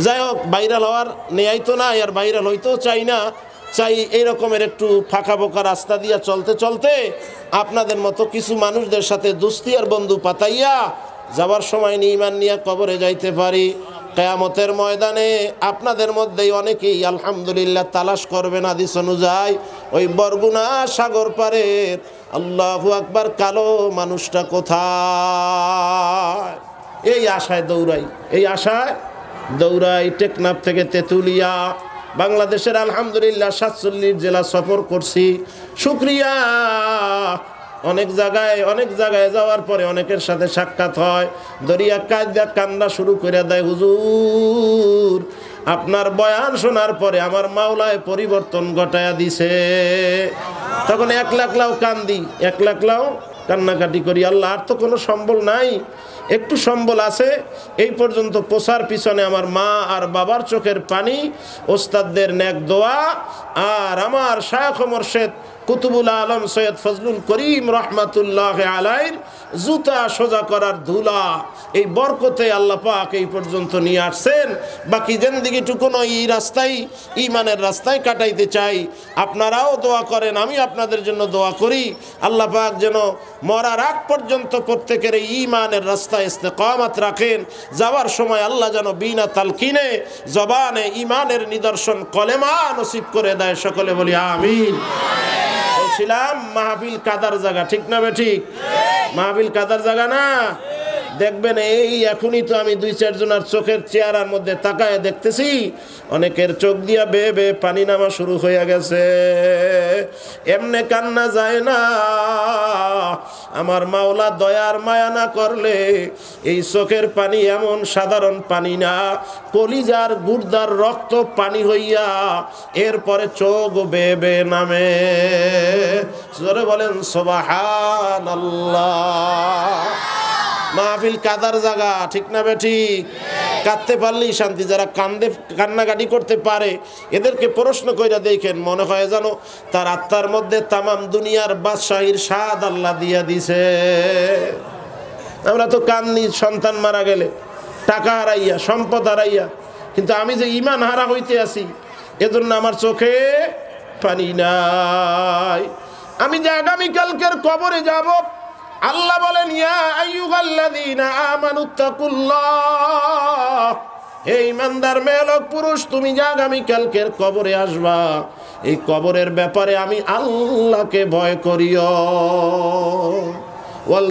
যাই হোক, ভাইরাল হওয়ার নেয়াই তো না, আর ভাইরাল হইতেও চাই না, চাই এই রকমের একটু ফাঁকা বোকা রাস্তা দিয়ে চলতে চলতে আপনাদের মতো কিছু মানুষদের সাথে দোস্তি আর বন্ধু পাতাইয়া যাবার সময় ঈমান নিয়ে কবরে যাইতে পারি। কিয়ামতের ময়দানে আপনাদের মধ্যেই অনেকেই আলহামদুলিল্লাহ তালাশ করবেন হাদিস অনুযায়ী ওই বরগুনা সাগর পারের আল্লাহু আকবার কালো মানুষটা কোথায়। এই আশায় দৌড়াই, এই আশায় দৌড়াই। টেকনাফ থেকে তেঁতুলিয়া বাংলাদেশের আলহামদুলিল্লাহ 47 জেলা সফর করছি, শুকরিয়া। অনেক জায়গায় যাওয়ার পরে অনেকের সাথে সাক্ষাৎ হয়, দরিয়া কায়দা কান্না শুরু করে দেয়, হুজুর আপনার বয়ান শোনার পরে আমার মাওলায় পরিবর্তন ঘটায়া দিছে। তখন 1 লাখ লাও কান্দি, 1 লাখ লাও কান্নাকাটি করি, আল্লাহ আর তো কোনো সম্বল নাই, একটু সম্বল আছে। এই পর্যন্ত পোষার পিছনে আমার মা আর বাবার চোখের পানি, ওস্তাদদের নেক দোয়া, আর আমার শায়খ মুর্শিদ কুতুবুল আলম সৈয়দ ফজলুল করিম রহমাতুল্লাহ আলাইহির জুতা সোজা করার ধুলা, এই বরকতে আল্লাহ পাক এই পর্যন্ত নিয়ে আসছেন। বাকি জিন্দেগিটুকু এই রাস্তায়, ইমানের রাস্তায় কাটাইতে চাই। আপনারাও দোয়া করেন, আমি আপনাদের জন্য দোয়া করি, আল্লাহ পাক যেন মরার আগ পর্যন্ত প্রত্যেকের এই ইমানের রাস্তায় ইস্তেকামাত রাখেন। যাওয়ার সময় আল্লাহ যেন বিনা তালকিনে জবানে ইমানের নিদর্শন কলেমা নসিব করে দেয়। সকলে বলি আমিন। বলছিলাম মাহফিল কাদার জায়গা, ঠিক না বে ঠিক? মাহফিল কাদার জায়গা না? দেখবেন এই এখনই তো আমি 2-4 জনের চোখের চেহারার মধ্যে তাকায় দেখতেছি, অনেকের চোখ দিয়া বেয়ে বেয়ে পানি নামা শুরু হয়ে গেছে। এমনে কান্না যায় না, আমার মাওলা দয়ার মায়া না করলে এই চোখের পানি এমন সাধারণ পানি না, কলিজার গুর্দার রক্ত পানি হইয়া এরপরে চোখ বেয়ে বেয়ে নামে। জোরে বলেন সুবহানাল্লাহ। মাহফিল কাদার জায়গা, ঠিক না বে ঠিক? কাঁদতে পারলেই শান্তি। যারা কান্নাকাটি করতে পারে এদেরকে প্রশ্ন কইরা দেখেন, মনে হয় যেন তার আত্মার মধ্যে তামাম দুনিয়ার বাদশাহীর স্বাদ আল্লাহ দিয়া দিছে। আমরা তো কান্দি সন্তান মারা গেলে, টাকা হারাইয়া, সম্পদ হারাইয়া, কিন্তু আমি যে ঈমান হারা হইতে আছি এজন্য আমার চোখে পানি নাই। আমি যে আগামীকালকের কবরে যাব, আল্লাহ বলেন ইয়া আইয়ুহাল্লাযীনা আমানুত্তাকুল্লাহ, হে ঈমানদার মেয়ে লোক পুরুষ, তুমি যে আগামীকালকের কবরে আসবা, এই কবরের ব্যাপারে আমি আল্লাহকে ভয় করিও। ওয়াল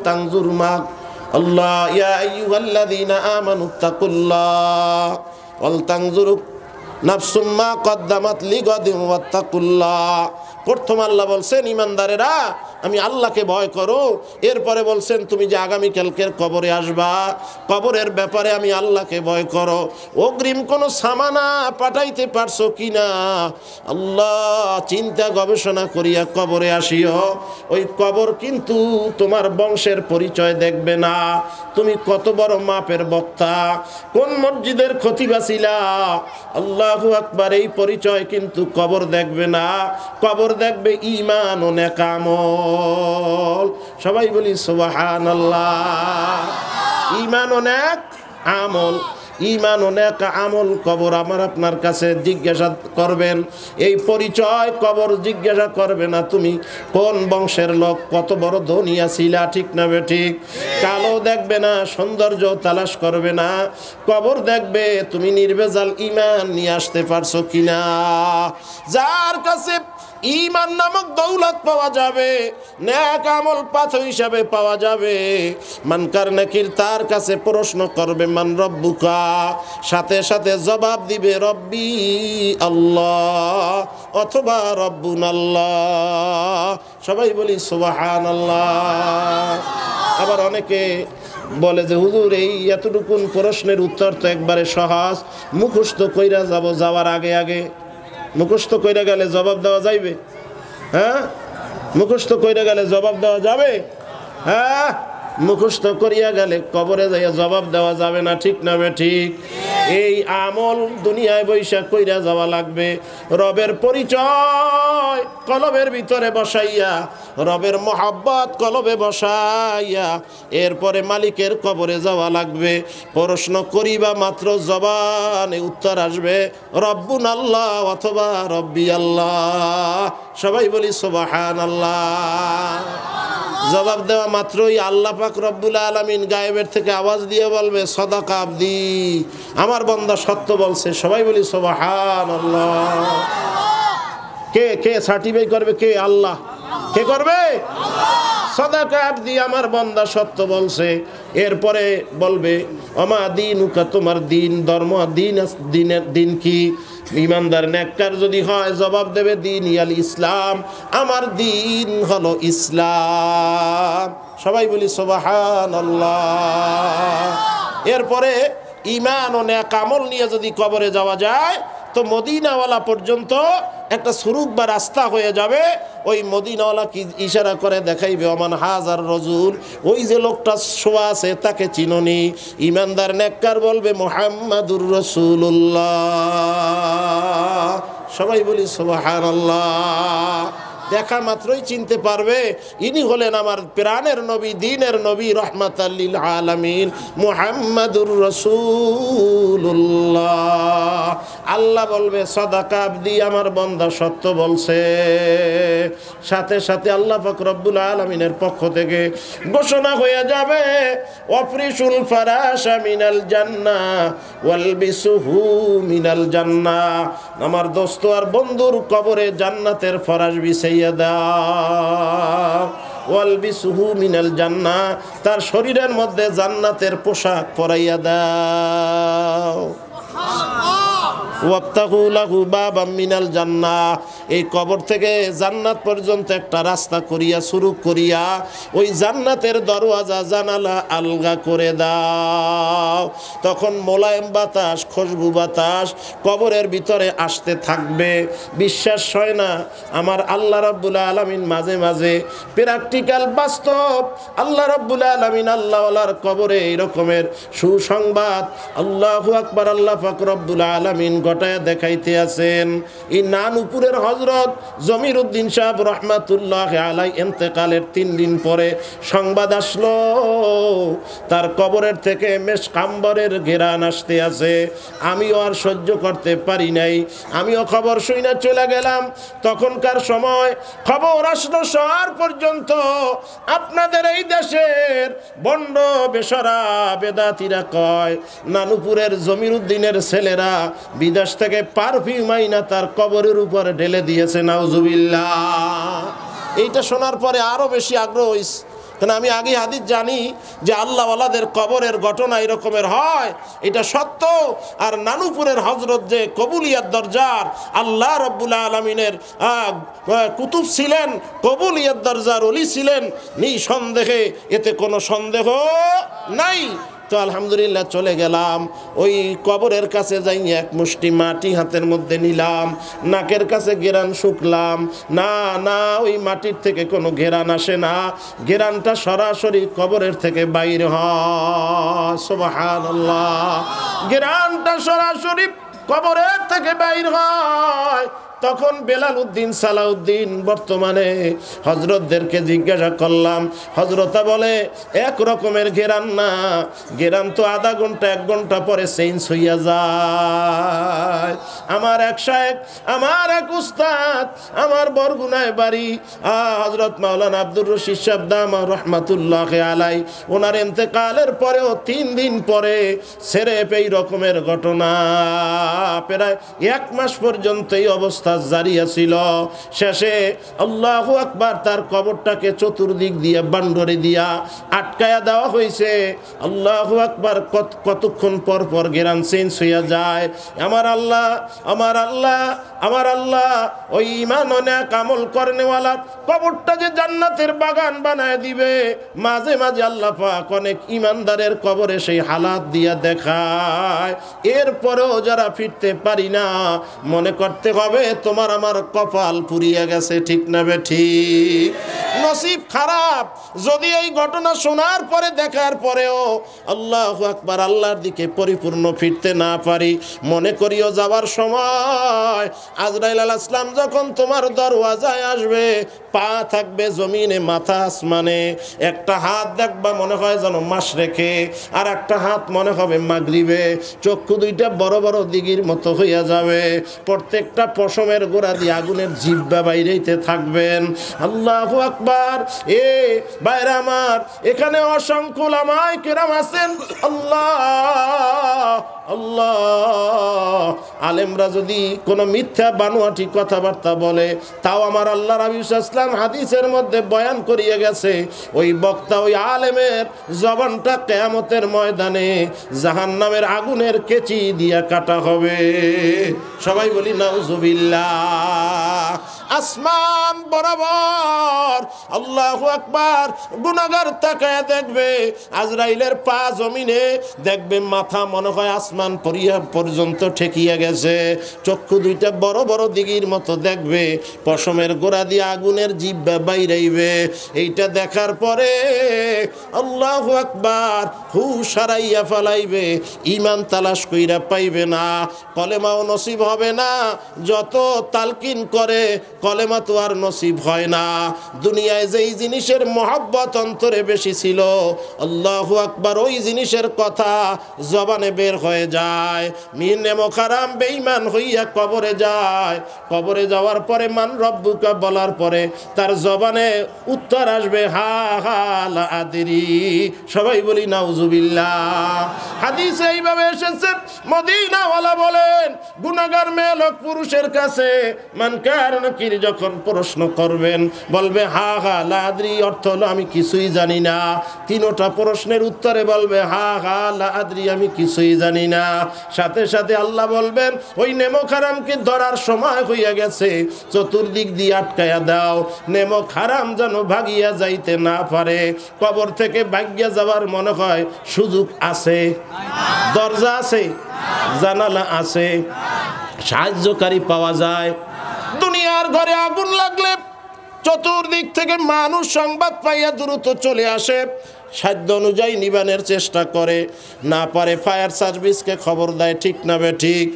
তানজুর মা আল্লাহ, ইয়া আইয়ুহাল্লাযীনা আমানুত্তাকুল্লাহ ওয়াল তানজুর নাফসুম মা কদ্দামাত লিগাদিন ওয়াত্তাকুল্লাহ। প্রথম আল্লাহ বলছেন ঈমানদারেরা আমি আল্লাহকে ভয় করো, এরপরে বলছেন তুমি যে আগামীকালকের কবরে আসবা, কবরের ব্যাপারে আমি আল্লাহকে ভয় করো। অগ্রিম কোনো সামানা পাঠাইতে পারছো কিনা আল্লাহ চিন্তা গবেষণা করিয়া কবরে আসিও। ওই কবর কিন্তু তোমার বংশের পরিচয় দেখবে না, তুমি কত বড় মাপের বক্তা, কোন মসজিদের খতিব ছিলা, আল্লাহু আকবার, এই পরিচয় কিন্তু কবর দেখবে না। কবর দেখবে ঈমান ও নেক আমল। সবাই বলি সুবহানাল্লাহ। ঈমান ও নেক আমল, ঈমান ও নেক আমল কবর আমার আপনার কাছে জিজ্ঞাসা করবেন। এই পরিচয় কবর জিজ্ঞাসা করবে না, তুমি কোন বংশের লোক, কত বড় ধনী ছিলা, ঠিক না বে ঠিক? কালো দেখবে না, সৌন্দর্য তালাশ করবে না, কবর দেখবে তুমি নির্ভেজাল ঈমান নিয়ে আসতে পারছো কিনা। যার কাছে ঈমান নামক দৌলত পাওয়া যাবে, নেক আমল পাথর হিসাবে পাওয়া যাবে, মানকার নাকির তার কাছে প্রশ্ন করবে মান রব্বুকা, সাথে সাথে জবাব দিবে রব্বি আল্লাহ অথবা রব্বুন আল্লাহ। সবাই বলি সুবহানাল্লাহ। আবার অনেকে বলে যে হুজুর এই এতটুকুন প্রশ্নের উত্তর তো একবারে সহজ, মুখস্থ কইরা যাব, যাওয়ার আগে আগে মুখস্থ কইরা গেলে জবাব দেওয়া যাইবে? হ্যাঁ, মুখস্থ কইরা গেলে জবাব দেওয়া যাবে? হ্যাঁ, মুখস্থ করিয়া গেলে কবরে যাইয়া জবাব দেওয়া যাবে না, ঠিক না বে ঠিক? এই আমল দুনিয়ায় বৈশা কইরা যাওয়া লাগবে। রবের পরিচয় কলবের ভিতরে বসাইয়া, রবের মহাব্বত কলবে বসাইয়া এরপরে মালিকের কবরে যাওয়া লাগবে। প্রশ্ন করিবা মাত্র জবানে উত্তর আসবে রব্বুন আল্লাহ অথবা রব্বি আল্লাহ। সবাই বলি সুবহানাল্লাহ। জবাব দেওয়া মাত্রই আল্লাহ পাক রব্বুল আলামিন গায়েবের থেকে আওয়াজ দিয়ে বলবে সাদাকা আবদি, আমার বান্দা সত্য বলছে। সবাই বলি সুবহানাল্লাহ। কে কে সার্টিফাই করবে? কে? আল্লাহ। কে করবে? সাদাকা আবদি, আমার বান্দা সত্য বলছে। এরপরে বলবে আমা দীনুকা, তোমার দিন ধর্ম দিনের দিন কি? ইমানদার নেককার যদি হয় জবাব দেবে দিন ইয়াল ইসলাম, আমার দিন হলো ইসলাম। সবাই বলি সুবহানাল্লাহ। এরপরে ঈমান ও নেক আমল নিয়ে যদি কবরে যাওয়া যায় তো মদিনাওয়ালা পর্যন্ত একটা সুরুক বা রাস্তা হয়ে যাবে। ওই মদিনাওয়ালা কি ইশারা করে দেখাইবে ওমান হাজার রজুল, ওই যে লোকটা শোয়া আছে তাকে চিননি? ইমানদার নেককার বলবে মুহাম্মাদুর রাসূলুল্লাহ। সবাই বলি সুবহানাল্লাহ। দেখা মাত্রই চিনতে পারবে ইনি হলেন আমার প্রাণের নবী, দ্বীনের নবী, রাহমাতাল লিল আলামিন মুহাম্মাদুর রাসূলুল্লাহ। আল্লাহ বলবে সাদাকা আবদি, আমার বান্দা সত্য বলছে। সাথে সাথে আল্লাহ পাক রব্বুল আলামিনের পক্ষ থেকে ঘোষণা হয়ে যাবে ওয়াফরিশুল ফারাশা মিনাল জান্নাহ ওয়ালবিসুহু মিনাল জান্নাহ। আমার দোস্ত আর বন্ধুর কবরে জান্নাতের ফরাশ বিছাইয়া দাও। ওয়ালবিসুহু মিনাল জান্নাহ, তার শরীরের মধ্যে জান্নাতের পোশাক পরাইয়া দাও। ওয়াবতাগু লাহু বাবাম মিনাল জান্নাহ, এই কবর থেকে জান্নাত পর্যন্ত একটা রাস্তা করিয়া শুরু করিয়া ওই জান্নাতের দরওয়াজা জানালা আলগা করে দাও। তখন মোলায়েম বাতাস, খুশবু বাতাস কবরের ভিতরে আসতে থাকবে। বিশ্বাস হয় না? আমার আল্লাহ রাব্বুল আলামিন মাঝে মাঝে প্র্যাকটিক্যাল বাস্তব আল্লাহ রাব্বুল আলামিন আল্লাহওয়ালার কবরে এই রকমের সুসংবাদ আল্লাহু আকবার আল্লাহ পাক রব্বুল আলামিন ঘটায় দেখাইতে আছেন। এই নানুপুরের হযরত জমির উদ্দিন সাহেব রহমাতুল্লাহি আলাইহি ইন্তেকালের 3 দিন পরে সংবাদ আসলো তার কবরের থেকে মেশকাম্বরের ঘেরান আসতে আছে। আমিও আর সহ্য করতে পারি নাই, আমিও খবর শুনে চলে গেলাম। তখনকার সময় খবর আসলো শহর পর্যন্ত আপনাদের এই দেশের বন্ড বেশরা বেদাতিরা কয় নানুপুরের জমির উদ্দিনের ছেলেরা বিদেশ থেকে পারফিউম আইনা তার কবরের উপর ঢেলে দিয়েছে। নাউজুবিল্লাহ। এইটা শোনার পরে আরো বেশি আগ্রহ হইছে, কারণ আমি আগে হাদিস জানি যে আল্লাহওয়ালাদের কবরের ঘটনা এরকমের হয়, এটা সত্য। আর নানুপুরের হজরত যে কবুলিয়াত দরজার আল্লাহ রব্বুল আলামিনের কুতুব ছিলেন, কবুলিয়াত দরজার ওলি ছিলেন, নিঃসন্দেহে এতে কোনো সন্দেহ নাই। তো আলহামদুলিল্লাহ চলে গেলাম ওই কবরের কাছে যাই, এক মুষ্টি মাটি হাতের মধ্যে নিলাম, নাকের কাছে ঘেরান শুকলাম। না না, ওই মাটির থেকে কোনো ঘেরান আসে না, ঘেরানটা সরাসরি কবরের থেকে বাইরে হয়। সুবহানাল্লাহ। ঘেরানটা সরাসরি কবরের থেকে বাইর হয়। তখন বেলাল উদ্দিন সালাউদ্দিন বর্তমানে হজরতদেরকে জিজ্ঞাসা করলাম, হজরতা বলে এক রকমের ঘেরান না, ঘেরান তো আধা ঘন্টা 1 ঘন্টা পরে চেঞ্জ হইয়া যায়। আমার এক শায়েখ, আমার এক উস্তাদ, আমার বরগুনায় বাড়ি হজরত মাওলানা আব্দুর রশিদ সাহেব দাম রহমাতুল্লাহি আলাই, ওনার ইন্তেকালের পরেও 3 দিন পরে সেরেপ এই রকমের ঘটনা প্রায় 1 মাস পর্যন্ত এই অবস্থা জারিয়া ছিল। শেষে আল্লাহু আকবার, তার কবরটাকে চতুর্দিক দিয়ে বান্ডরে দিয়া আটকায়া দেওয়া হয়েছে। আল্লাহু আকবার। কতক্ষণ পর পর ঘেরান চেঞ্জ হইয়া যায়। আমার আল্লাহ, আমার আল্লাহ, আমার আল্লাহ ওই ঈমান ও নেক আমল করনেওয়ালা কবরটা যে জান্নাতের বাগান বানায় দিবে। মাঝে মাঝে আল্লাহ পাক অনেক ঈমানদারের কবরে সেই হালাত দিয়া দেখায়। এরপরেও যারা ফিরতে পারি না, মনে করতে হবে তোমার আমার কপাল পুড়িয়ে গেছে। ঠিক না বে ঠিক? নসিব খারাপ। যদি এই ঘটনা শোনার পরে দেখার পরেও আল্লাহু আকবার আল্লাহর দিকে পরিপূর্ণ ফিরতে না পারি, মনে করিও যাওয়ার সময় আজরাইল আলাইহিস সালাম যখন তোমার দরওয়াজায় আসবে, পা থাকবে জমিনে, মাথা আসমানে, একটা হাত দেখবা মনে হয় যেন মাশরিকে, আর একটা হাত মনে হবে মাগরিবে, চক্ষু দুইটা বড় বড় দিঘির মতো হইয়া যাবে, প্রত্যেকটা পশমের গোড়া দিয়ে আগুনের জিহ্বা বাইরেইতে থাকবেন। আল্লাহু আকবার। এ ভাইরা আমার, এখানে অসংখ্য উলামায়ে কেরাম আছেন। আল্লাহ আল্লাহ, আলেমরা যদি কোনো মিথ্যা বানোয়াটি কথাবার্তা বলে, তাও আমার আল্লাহ নবী সাল্লাল্লাহু আলাইহি ওয়াসাল্লাম হাদিসের মধ্যে বয়ান করিয়ে গেছে, ওই বক্তা ওই আলেমের জবানটা কিয়ামতের ময়দানে জাহান্নামের আগুনের কেচি দিয়া কাটা হবে। সবাই বলি নাউজুবিল্লাহ। আসমান বরাবর আল্লাহু আকবার গুনাহগার তাকায় দেখবে, আজরাইলের পা জমিনে, দেখবে মাথা মনে হয় আসমান পর্যন্ত ঠেকিয়া গেছে, চক্ষু দুইটা বড় বড় দিঘির মতো দেখবে, পশমের গোড়া দিয়ে আগুনের জিহ্বা বাইরাইবে। এইটা দেখার পরে আল্লাহু আকবার হুশ হারাইয়া ফেলাইবে, ঈমান তালাশ কইরা পাইবে না, কলেমাও নসিব হবে না। যত তালকিন করে কলেমা তো আর নসিব হয় না। দুনিয়ায় যেই জিনিসের মহব্বত অন্তরে বেশি ছিল, আল্লাহু আকবার, ওই জিনিসের কথা জবানে বের হয়ে যায়। নেমক হারাম বেঈমান হইয়া কবরে যায়, কবরে যাওয়ার পরে মান রব্বুকা বলার পরে তার জবানে উত্তর আসবে হা হা লা আদরি। সবাই বলি নাউজুবিল্লাহ। হাদিসে এইভাবে এসেছে, মদিনাওয়ালা বলেন গুনাহগার মেয়ে লোক পুরুষের কাছে মান কার নাকির যখন প্রশ্ন করবেন, বলবে হা হা লা আদরি, অর্থ হলো আমি কিছুই জানি না। তিনটা প্রশ্নের উত্তরে বলবে হা হা লা আদরি, আমি কিছুই জানি না। সাথে সাথে আল্লাহ বলবেন ওই নেমক হারামকে ধরার সময় হইয়া গেছে, চতুর্দিক দিয়ে আটকায়া দাও, নেমক হারাম যেন ভাগিয়া যাইতে না পারে। কবর থেকে ভাগিয়া যাওয়ার মনে হয় সুযোগ আছে, দরজা আছে, জানালা আছে, সাহায্যকারী পাওয়া যায়। দুনিয়ার ঘরে আগুন লাগলে চতুর্দিক থেকে মানুষ সংবাদ পাইয়া দ্রুত চলে আসে, সাধ্য অনুযায়ী নিবানের চেষ্টা করে, না পারে ফায়ার সার্ভিসকে খবর দেয়, ঠিক না বে ঠিক।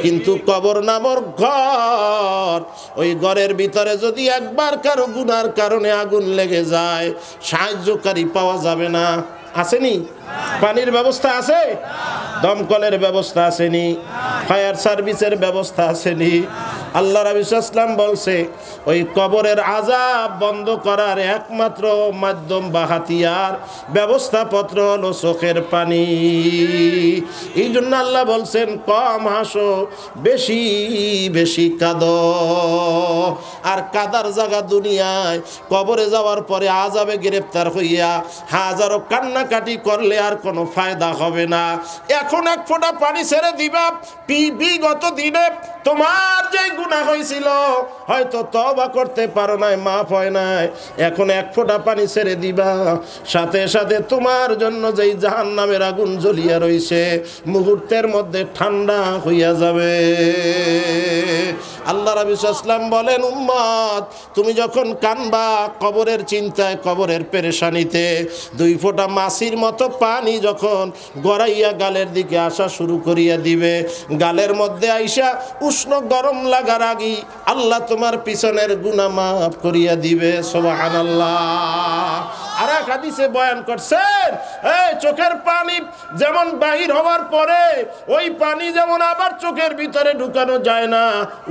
কিন্তু কবর নামর ঘর, ওই ঘরের ভিতরে যদি একবার কারো গুনার কারণে আগুন লেগে যায়, সাহায্যকারী পাওয়া যাবে না। আসেনি? পানির ব্যবস্থা আছে, দমকলের ব্যবস্থা আসেনি, ফায়ার সার্ভিসের ব্যবস্থা আসেনি। আল্লাহ রাসূল সাল্লাল্লাহু আলাইহি ওয়াসাল্লাম বলছে ওই কবরের আযাব বন্ধ করার একমাত্র মাধ্যম বা হাতিয়ার ব্যবস্থাপত্র হলো চোখের পানি। এই জন্য আল্লাহ বলছেন কম হাসো, বেশি বেশি কাঁদো। আর কাদার জায়গা দুনিয়ায়, কবরে যাওয়ার পরে আযাবে গ্রেফতার হইয়া হাজারো কান্নাকাটি করলে আর কোনো ফায়দা হবে না। এখন এক ফোঁটা পানি ছেড়ে দিবা, বিগত দিনে তোমার যে গুনাহ হয়েছিল হয়তো তওবা করতে পারো নাই, মাফ হয় নাই, এখন এক ফোঁটা পানি ছেড়ে দিবা, সাথে সাথে তোমার জন্য যেই জাহান্নামের আগুন জ্বলিয়া রইছে মুহূর্তের মধ্যে ঠান্ডা হইয়া যাবে। আল্লাহ রাসূল সাল্লাল্লাহু আলাইহি ওয়াসাল্লাম বলেন উম্মত, তুমি যখন কানবা কবরের চিন্তায়, কবরের পেরেশানিতে, দুই ফোঁটা মাছির মতো পানি যখন গড়াইয়া গালের দিকে আসা শুরু করিয়া দিবে, গালের মধ্যে আইসা উষ্ণ গরম লাগার আগেই আল্লাহ তোমার পিছনের গুনাহ মাফ করিয়া দিবে। সুবহানাল্লাহ। আর এক হাদিসে বয়ান করছেন এই চোখের পানি যেমন বাহির হওয়ার পরে ওই পানি যেমন আবার চোখের ভিতরে ঢুকানো যায় না,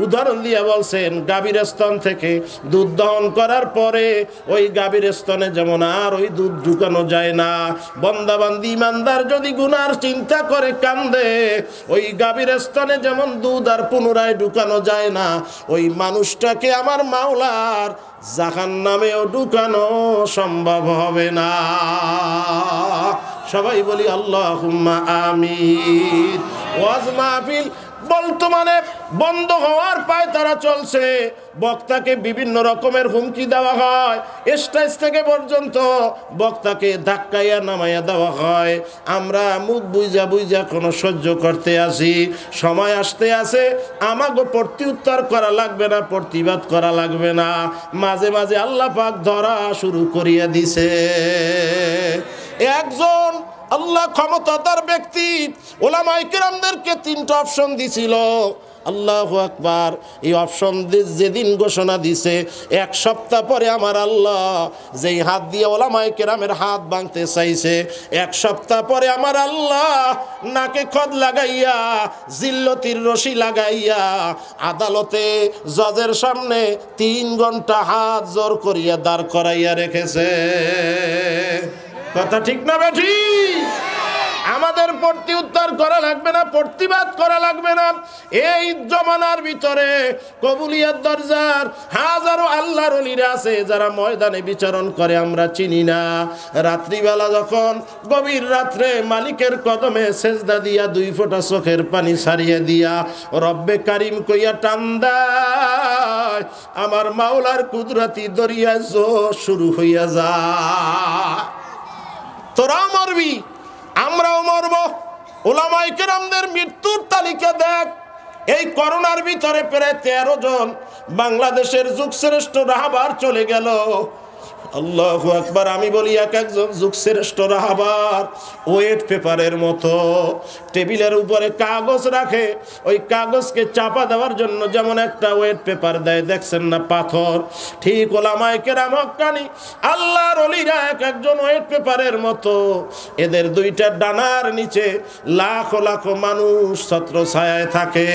উদাহরণ দিয়ে বলছেন গাভীর স্তন থেকে দুধ দহন করার পরে ওই গাভীর স্তনে যেমন আর ওই দুধ ঢুকানো যায় না, বান্দাবান্দি ইমানদার যদি গুনার চিন্তা করে কান্দে, ওই গাভীর স্তনে যেমন দুধ আর পুনরায় ঢুকানো যায় না, ওই মানুষটাকে আমার মাওলার জাহান্নামেও ঢুকানো সম্ভব হবে না। সবাই বলি আল্লাহুম্মা আমিন। ওয়াজ মাহফিল বর্তমানে বন্ধ হওয়ার পায় তারা চলছে। বক্তাকে বিভিন্ন রকমের হুমকি দেওয়া হয়, স্টেজ থেকে পর্যন্ত বক্তাকে ধাক্কাইয়া নামাইয়া দেওয়া হয়। আমরা মুখ বুইজা বুইজা কোনো সহ্য করতে আসি। সময় আসতে আসে আমাকে প্রত্যুত্তর করা লাগবে না, প্রতিবাদ করা লাগবে না। মাঝে মাঝে আল্লাহ পাক ধরা শুরু করিয়া দিছে। একজন আল্লাহ ক্ষমতাদার ব্যক্তি ওলামায়ে কেরামদেরকে 3টা অপশন দিছিল। আল্লাহু আকবার। এই অপশন যেদিন ঘোষণা দিছে 1 সপ্তাহ পরে আমার আল্লাহ যেই হাত দিয়ে ওলামায়ে কেরামের হাত ভাঙতে চাইছে, 1 সপ্তাহ পরে আমার আল্লাহ নাকে খদ লাগাইয়া জিল্লতির রশি লাগাইয়া আদালতে জজের সামনে 3 ঘন্টা হাত জোর করিয়া দাঁড় করাইয়া রেখেছে। কথা ঠিক না বেঠি? আমাদের প্রত্যুত্তর করা লাগবে না, প্রতিবাদ করা লাগবে না। এই জমানার ভিতরে কবুলিয়াত দরজার হাজারো আল্লাহর ওলিরা আছে যারা ময়দানে বিচরণ করে আমরা চিনি না। রাত্রিবেলা যখন গভীর রাত্রে মালিকের কদমে সেজদা দিয়া 2 ফোঁটা চোখের পানি ছাড়িয়ে দিয়া রব্বে কারিম কইয়া টান দেয়, আমার মাওলার কুদরতি দরিয়ায় জোশ শুরু হইয়া যায়। তোরাও মরবি, আমরাও মরব। ওলামায়ে কেরামদের মৃত্যুর তালিকা দেখ। এই করোনার ভিতরে প্রায় 13 জন বাংলাদেশের যুগশ্রেষ্ঠ রাহাবার চলে গেল। আল্লাহু আকবার। আমি বলি এক একজন যুগশ্রেষ্ঠ রাহাবার ওয়েট পেপারের মতো টেবিলের উপরে কাগজ রাখে, ওই কাগজকে চাপা দেওয়ার জন্য যেমন একটা ওয়েট পেপার দেয়, দেখছেন না পাথর, ঠিক ওলামায়ে কেরাম হক্কানি আল্লাহর ওলিরা এক একজন ওয়েট পেপারের মতো। এদের 2টা ডানার নিচে লাখো লাখো মানুষ ছত্র ছায়ায় থাকে।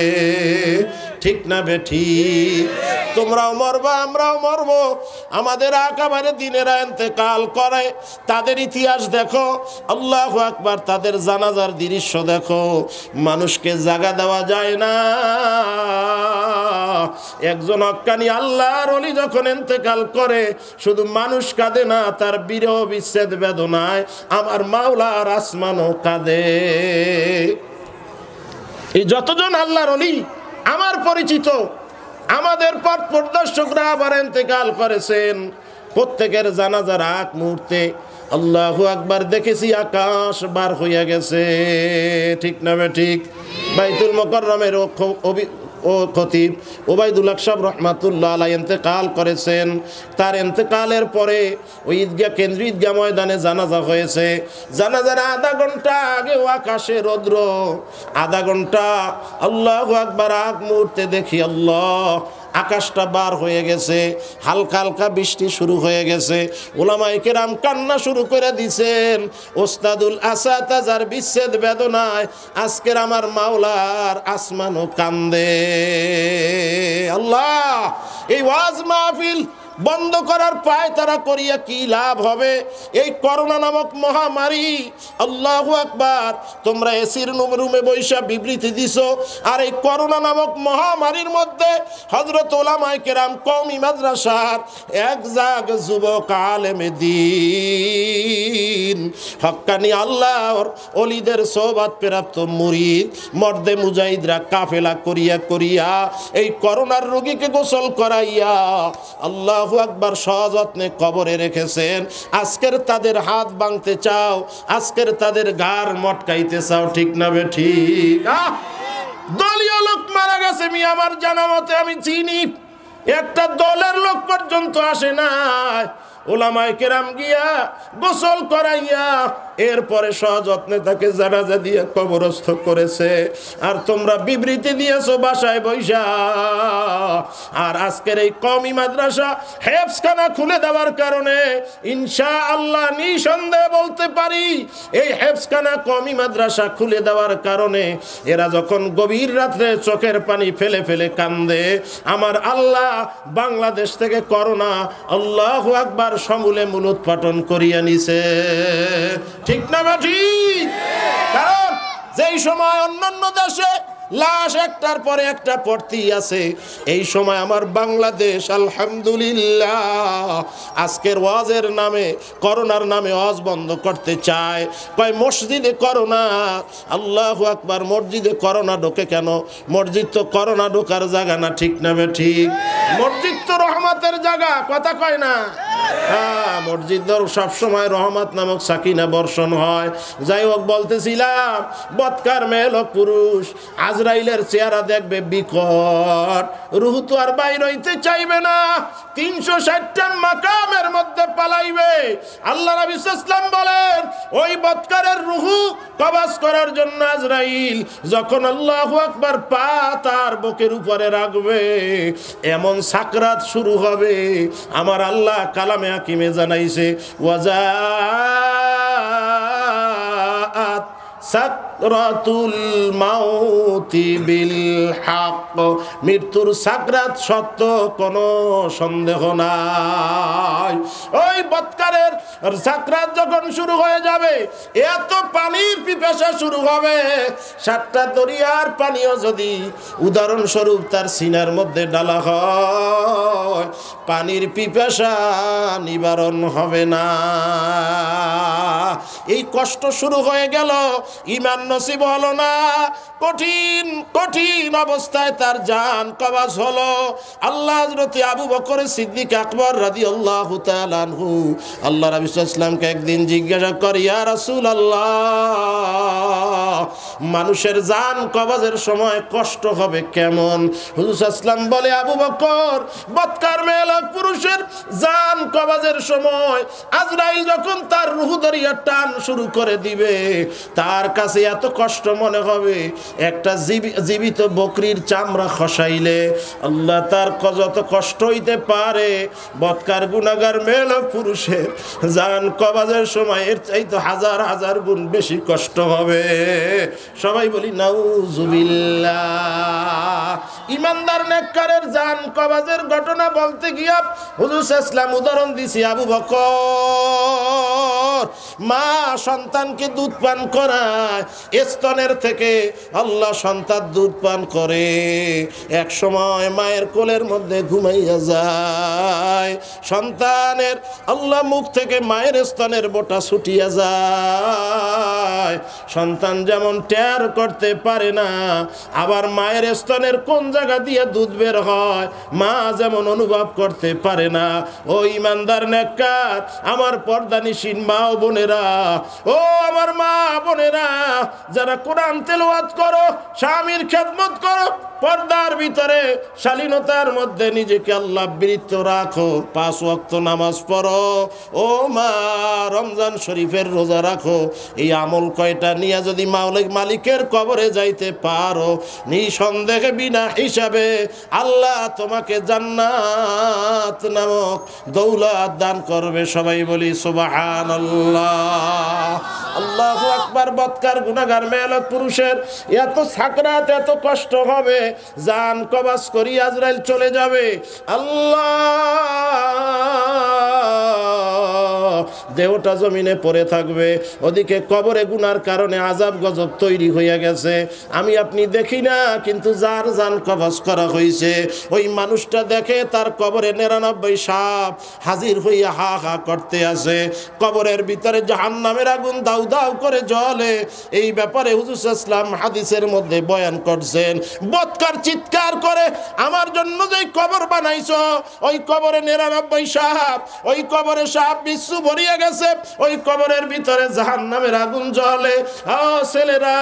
ঠিক না বেঠি? তোমরাও মরবা, আমরাও মরব। আমাদের একেবারে দিনেরা ইন্তেকাল করে, তাদের ইতিহাস দেখো। আল্লাহু আকবার। তাদের জানাজার দৃশ্য দেখো। মানুষকে জায়গা দেওয়া যায় না। একজন হক্কানি আল্লাহর ওলি যখন ইন্তেকাল করে শুধু মানুষ কাঁদে না, তার বিরহ বিচ্ছেদ বেদনায় আমার মাওলার আসমানও কাঁদে। এই যতজন আল্লাহর ওলি আমার পরিচিত, আমাদের পথ প্রদর্শকরা আবার ইন্তেকাল করেছেন, প্রত্যেকের জানাজার আগ মুহূর্তে আল্লাহু আকবার দেখেছি আকাশ বার হইয়া গেছে। ঠিক না ঠিক? বাইতুল মুকাররমের ও খতিব ওবায়দুল হক সাহেব রহমাতুল্লাহ আলাইহি ইন্তেকাল করেছেন। তার ইন্তেকালের পরে ওই ঈদগাহ কেন্দ্রীয় ঈদগাহ ময়দানে জানাজা হয়েছে। জানাজার আধা ঘন্টা আগেও আকাশে রৌদ্র, আধা ঘন্টা আল্লাহু আকবার আগ মুহূর্তে দেখি আল্লাহ আকাশটা বার হয়ে গেছে, হালকা হালকা বৃষ্টি শুরু হয়ে গেছে। ওলামায়ে কেরাম কান্না শুরু করে দিছেন। ওস্তাদুল আসাতাজার বিচ্ছেদ বেদনায় আজকের আমার মাওলার আসমানও কান্দে। আল্লাহ, এই ওয়াজ মাহফিল বন্ধ করার পায় তারা করিয়া কি লাভ হবে? এই করোনা নামক মহামারী, আল্লাহু আকবার, তোমরা এসির রুমে বৈশা বিবৃতি দিছো, আর এই করোনা নামক মহামারীর মধ্যে হযরত ওলামায়ে কেরাম কওমি মাদ্রাসার একজাগ যুবক আলেমে দ্বীন হক্কানি আল্লাহর ওলিদের সোহবত প্রাপ্ত মুরিদ মর্দে মুজাহিদরা কাফেলা করিয়া করিয়া এই করোনার রোগীকে গোসল করাইয়া আল্লাহু আকবার সযত্নে কবরে রেখেছেন। আজকের তাদের হাত ভাঙতে চাও, আজকের তাদের ঘাড় মটকাইতে চাও। ঠিক না বেঠিক? দলীয় লোক মারা গেছে, আমি আমার জানা মতে আমি চিনি একটা দলের লোক পর্যন্ত আসে না। ওলামায়ে কেরাম গিয়া গোসল করাইয়া এরপরে সযত্নে তাকে জানাজা দিয়ে কবরস্থ করেছে। আর তোমরা বিবৃতি দিয়েছো বাসায় বৈশা। আর আজকের এই কওমি মাদ্রাসা হেফজখানা খুলে দেওয়ার কারণে ইনশাআল্লাহ নিঃসন্দেহে বলতে পারি, এই হেফজখানা কওমি মাদ্রাসা খুলে দেওয়ার কারণে এরা যখন গভীর রাত্রে চোখের পানি ফেলে ফেলে কান্দে, আমার আল্লাহ বাংলাদেশ থেকে করোনা আল্লাহু আকবার সমূলে মূলোৎপাটন করিয়া নিছে। ঠিক না ঠিক? কারণ যেই সময় অন্যান্য দেশে লাশ একটার পরে একটা পড়তেই আছে। এই সময় আমার বাংলাদেশ আলহামদুলিল্লাহ আজকের ওয়াজের নামে, করোনার নামে ওয়াজ বন্ধ করতে চায়। কয় মসজিদে করোনা, আল্লাহু আকবার, মসজিদে করোনা ঢোকে কেন? মসজিদ তো করোনা ঢোকার জায়গা না, ঠিক না ঠিক? মসজিদ তো রহমতের জায়গা, কথা কয় না? হ্যাঁ, মসজিদ সবসময় রহমত নামক সাকিনা বর্ষণ হয়। যাই হোক, বলতেছিলাম বৎকার মেয়ে লোক পুরুষ আজরাইলের চেহারা দেখবে বিকট, রুহু তো আর বাইর হইতে চাইবে না, 360টা মাকামের মধ্যে পালাইবে। আল্লাহ নবী সাল্লাল্লাহু আলাইহি ওয়াসাল্লাম বলেন ওই বৎকারের রুহু কবজ করার জন্য আজরাইল যখন আল্লাহু আকবার পা তার বুকের উপরে রাখবে, এমন সাকরাত শুরু হবে। আমার আল্লাহ কালামে হাকিমে জানাইছে ওয়াজাআত সাকরাতুল মাউতি বিল হক, মৃত্যুর সাকরাত সত্য, কোনো সন্দেহ নাই। ওই বৎকারের সাকরাত যখন শুরু হয়ে যাবে, এত পানির পিপাসা শুরু হবে, 7টা দরিয়ার পানিও যদি উদাহরণস্বরূপ তার সিনার মধ্যে ডালা হয়, পানির পিপাসা নিবারণ হবে না। এই কষ্ট শুরু হয়ে গেল, ঈমান নসিব হলো না, কঠিন কঠিন অবস্থায় তার জান কবজ হলো। আল্লাহ হযরত আবু বকর সিদ্দিক আকবর রাদিয়াল্লাহু তাআলা আনহু আল্লাহ নবী সাল্লাল্লাহু আলাইহি ওয়াসাল্লামকে একদিন জিজ্ঞাসা করে, ইয়া রাসূলুল্লাহ, মানুষের জান কবজের সময় কষ্ট হবে কেমন? হুজুর সাল্লাল্লাহু আলাইহি ওয়াসাল্লাম বলে, আবু বকর, বৎকার মেয়ে লোক পুরুষের জান কবজের সময় আজরাইল যখন তার রূহ দরিয়া টান শুরু করে দিবে, তার কাছে এত কষ্ট মনে হবে একটা জীবিত বকরির চামড়া খসাইলে আল্লাহ তার যত কষ্ট হইতে পারে, বৎকার গুনাহগার মেয়ে লোক পুরুষের জান কবজের সময় এর চাইতে হাজার হাজার গুণ বেশি কষ্ট হবে। সবাই বলি নাউজুবিল্লাহ। ইমানদার নেককারের জান কবজের ঘটনা বলতে গিয়া হুজুর সাল্লাল্লাহু আলাইহি ওয়াসাল্লাম উদাহরণ দিছি, আবু বকর মা সন্তানকে দুধ পান করায়, স্তনের থেকে আল্লাহ সন্তান দুধ পান করে, এক সময় মায়ের কোলের মধ্যে ঘুমাইয়া যায়, সন্তানের আল্লাহ মুখ থেকে মায়ের স্তনের বোটা ছুটিয়া যায়, সন্তান যেমন টের করতে পারে না, আবার মায়ের স্তনের কোন জায়গা দিয়ে দুধ বের হয় মা যেমন অনুভব করতে পারে না। ও ইমানদার নেককার আমার পর্দানিসীন মা ও বোনেরা, ও আমার মা বোনেরা, যারা কোরআন তেলাওয়াত করো, স্বামীর খেদমত করো, পর্দার ভিতরে শালীনতার মধ্যে নিজেকে আল্লাহ বৃত্ত রাখো, 5 ওয়াক্ত নামাজ পড়ো, ও মা রমজান শরীফের রোজা রাখো, এই আমল কয়টা নিয়ে যদি মালিকের কবরে যাইতে পারো, নিঃসন্দেহে বিনা হিসাবে আল্লাহ তোমাকে জান্নাত নামক দৌলত দান করবে। সবাই বলি সুবহানাল্লাহ, আল্লাহু আকবার। বৎকার গুনাহগার মেয়ে লোক পুরুষের এত সাকরাত, এত কষ্ট হবে, জান কবজ করি আজরাইল চলে যাবে, আল্লাহ দেহটা জমিনে পড়ে থাকবে, ওদিকে কবরে গুনার কারণে আযাব গজব তৈরি হয়ে গেছে, আমি আপনি দেখি না, কিন্তু যার জান কবজ করা হয়েছে ওই মানুষটা দেখে তার কবরে 99 সাপ হাজির হইয়া হা হা করতে আছে, কবরের ভিতরে জাহান্নামের আগুন দাউ দাউ করে জ্বলে। এই ব্যাপারে হুজুর সাল্লাল্লাহু আলাইহি ওয়াসাল্লাম হাদিসের মধ্যে বয়ান করছেন, বৎকার চিৎকার করে, আমার জন্য যে কবর বানাইছো ওই কবরে 99 সাপ, ওই কবরে সাপ বিচ্ছু ভরিয়ে গেছে, ওই কবরের ভিতরে জাহান্নামের আগুন জ্বলে। ও ছেলেরা,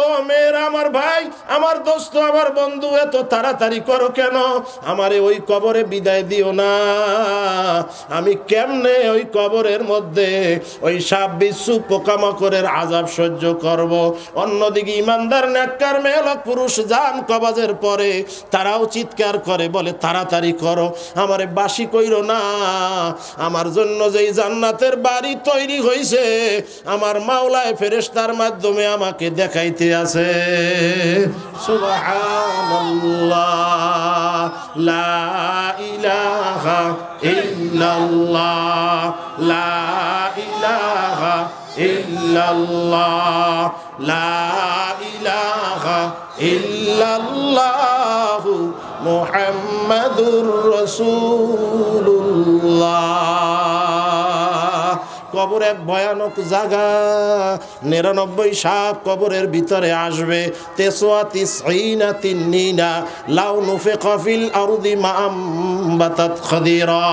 ও মেয়েরা, আমার ভাই, আমার দোস্ত, আমার বন্ধু, এত তাড়াতাড়ি করো কেন? আমারে ওই কবরে বিদায় দিও না, আমি কেমনে ওই কবরের মধ্যে ওই সাপ বিচ্ছু পোকামাকড়ের আযাব সহ্য করব? অন্যদিকে ইমানদার নেককার মেয়ে লোক পুরুষ জান কবজের পরে তারাও চিৎকার করে, বলে তাড়াতাড়ি করো, আমারে বাসি কইরো না, আমার জন্য যেই জান্নাতের বাড়ি তৈরি হইছে আমার মাওলায় ফেরেশতার মাধ্যমে আমাকে দেখাইতে আছে। সুবহানাল্লাহ, লা ইলাহা ইল্লাল্লাহ, লা ইলাহা ইল্লাল্লাহ, লা ইলাহা ইল্লাল্লাহু মুহাম্মাদুর রাসূলুল্লাহ। কবর এক ভয়ানক জায়গা। 99 সাপ কবরের ভিতরে আসবে। 99 লাউ নুফিকা ফিল আরদি মা আমবাতাত খাদিরা।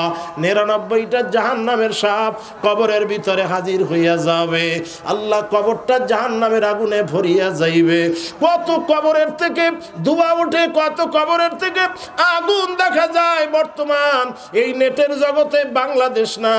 99টা জাহান্নামের সাপ কবরের ভিতরে হাজির হইয়া যাবে। আল্লাহ কবরটা জাহান্নামের আগুনে ভরিয়া যাইবে। কত কবরের থেকে ধোঁয়া ওঠে, কত কবরের থেকে আগুন দেখা যায়। বর্তমান এই নেটের জগতে বাংলাদেশ না,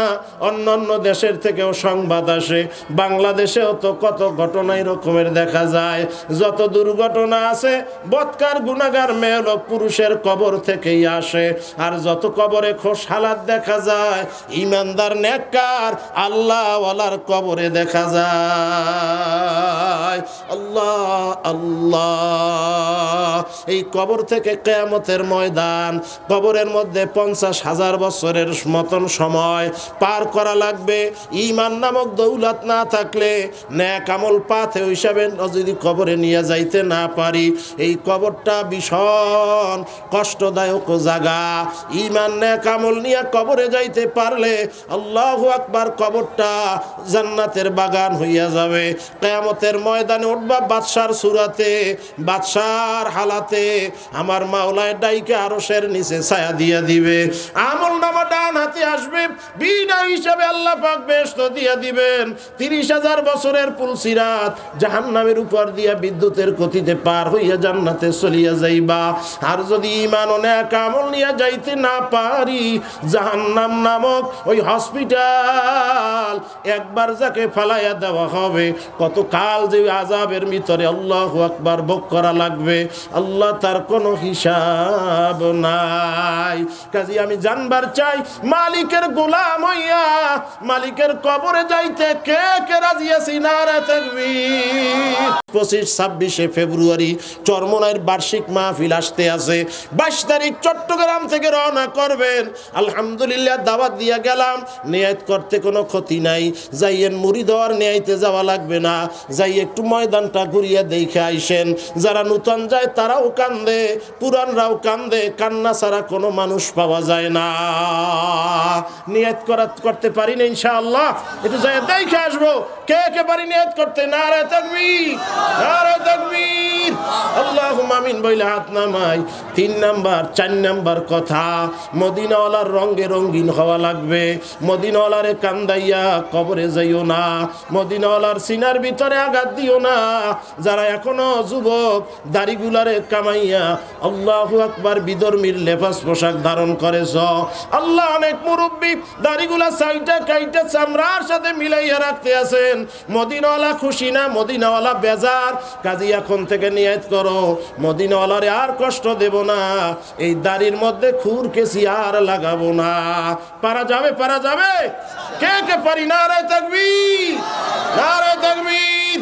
অন্যান্য দেশের থেকেও সংবাদ আসে। বাংলাদেশেও তো কত ঘটনা এরকমের দেখা যায়। যত দুর্ঘটনা আছে বৎকার গুনাহগার মেয়ে লোক পুরুষের কবর থেকেই আসে। আর যত কবরে খোশ হালাত দেখা যায় ইমানদার নেককার আল্লাহ ওয়ালার কবরে দেখা যায়। আল্লাহ আল্লাহ। এই কবর থেকে কিয়ামতের ময়দান, কবরের মধ্যে 50,000 বছরের মতন সময় পার করা লাগবে। ঈমান নামক দৌলত না থাকলে, নেক আমল পাথে হিসাবে যদি কবরে নিয়ে যাইতে না পারি, এই কবরটা ভীষণ কষ্টদায়ক জায়গা। ঈমান নেক আমল নিয়ে কবরে যাইতে পারলে আল্লাহু আকবার, কবরটা জান্নাতের বাগান হইয়া যাবে। কিয়ামতের ময়দানে উঠবা বাদশার সুরাতে, বাদশার হালাতে আমার মাওলায় ডাইকে আরশের নিচে ছায়া দিয়া দিবে। আমল নামা ডান হাতে আসবে, বিনা হিসাবে আল্লাহ পাক বেহেশত দিয়া দিবেন। 30,000 বছরের পুলসিরাত জাহান্নামের উপর দিয়া বিদ্যুতের গতিতে পার হইয়া জান্নাতে চলিয়া যাইবা। আর যদি ঈমান ও নেক আমল নিয়ে যাইতে না পারি, জাহান্নাম নামক ওই হসপিটাল একবার যাকে ফালাইয়া দেওয়া হবে, কত কাল যে আযাবের ভিতরে আল্লাহু আকবার ভোগ করা লাগবে, আল্লাহ তার কোনো হিসাব নাই। কাজে আমি জানবার চাই, মালিকের গোলাম হইয়া মালিকের কবরে যাইতে কে কে রাজি আছি? নারে তাকবীর। 25-26 ফেব্রুয়ারি চরমনাইয়ের বার্ষিক মাহফিল আসতে আছে। 22 তারিখ চট্টগ্রাম থেকে রওনা করবেন। আলহামদুলিল্লাহ দাওয়াত দিয়া গেলাম, নিয়ত করতে কোনো ক্ষতি নাই। যাইয়েন মুরিদ হওয়ার নিয়তে যাওয়া লাগবে না, যাই একটু ময়দানটা ঘুরিয়ে দেখে আইসেন। যারা নূতন যায় তারাও কান্দে, পুরানরাও কান্দে, কান্না ছাড়া কোনো মানুষ পাওয়া যায় না। নিয়ত করতে পারি না ইনশাআল্লাহ, একটু যাই দেখে আসবো। কে কে পারি নিয়ত করতে? নারে তাকবীর, নারে তাকবীর। আল্লাহুম্মা আমিন বইলে হাত নামাই। 3 নাম্বার 4 নাম্বার কথা, মদিনাওয়ালার রঙে রঙিন হওয়া লাগবে। মদিনাওয়ালারে কান্দাইয়া কবরে যাইও না, মদিনাওয়ালার সিনার ভিতরে আঘাত দিও না। যারা এখনো যুবক দাড়িগুলারে কামাইয়া আল্লাহু আকবার বিধর্মীর লেবাস পোশাক ধারণ করেছ, আল্লাহ অনেক মুরব্বী দাড়িগুলা সাইটা কাইটা চামড়ার সাথে মিলাইয়া রাখতে আছেন। মদিনাওয়ালা খুশি না, মদিনাওয়ালা বেজার। কাজী এখন থেকে নিয়ত করো, মদিনাওয়ালারে আর কষ্ট দেব না, এই দাড়ির মধ্যে খুর কেসি আর লাগাবো না। পারা যাবে, পারা যাবে? কে কে পারি? নারে তাকবীর, নারে তাকবীর।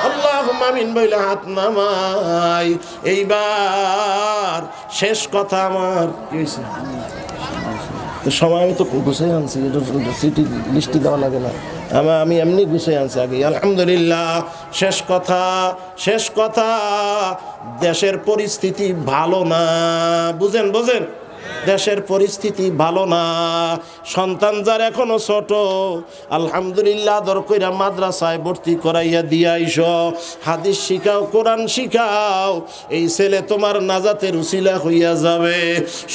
আল্লাহুম্মা আমিন বইলে হাত নামাই। এইবার শেষ কথা আমার কি হয়েছে? সময় আমি তো গুছিয়ে আনছি, সিটি লিস্টি দেওয়া লাগে না, আমি এমনি গুছিয়ে আনছি আগে। আলহামদুলিল্লাহ। শেষ কথা, শেষ কথা, দেশের পরিস্থিতি ভালো না। বুঝেন, বোঝেন, দেশের পরিস্থিতি ভালো না। সন্তান যার এখনো ছোট, আলহামদুলিল্লাহ আদর কইরা মাদ্রাসায় ভর্তি করাইয়া দিয়াইস, হাদিস শিখাও, কোরআন শিখাও, এই ছেলে তোমার নাজাতের উসিলা হইয়া যাবে।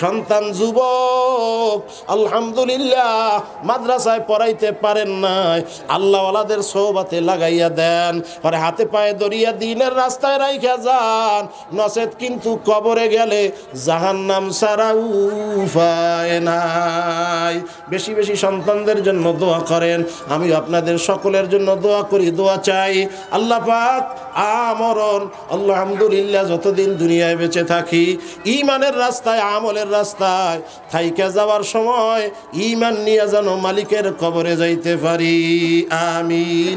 সন্তান যুবক, আলহামদুলিল্লাহ মাদ্রাসায় পড়াইতে পারেন নাই, আল্লাহওয়ালাদের সোহবাতে লাগাইয়া দেন, পরে হাতে পায়ে ধরিয়া দিনের রাস্তায় রাইখা যান, নচেত কিন্তু কবরে গেলে জাহান্নাম ছাড়াও উপায় নাই। বেশি বেশি সন্তানদের জন্য দোয়া করেন। আমি আপনাদের সকলের জন্য দোয়া করি, দোয়া চাই। আল্লাহ পাক আমরণ আলহামদুলিল্লাহ যতদিন দুনিয়ায় বেঁচে থাকি, ঈমানের রাস্তায়, আমলের রাস্তায় থাইকা যাওয়ার সময় ঈমান নিয়ে যেন মালিকের কবরে যাইতে পারি। আমিন।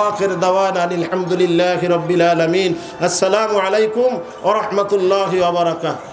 আখির দাওয়ানা আলহামদুলিল্লাহি রাব্বিল আলামিন। আসসালামু আলাইকুম ওয়া রাহমাতুল্লাহি ওয়া বারাকাতুহু।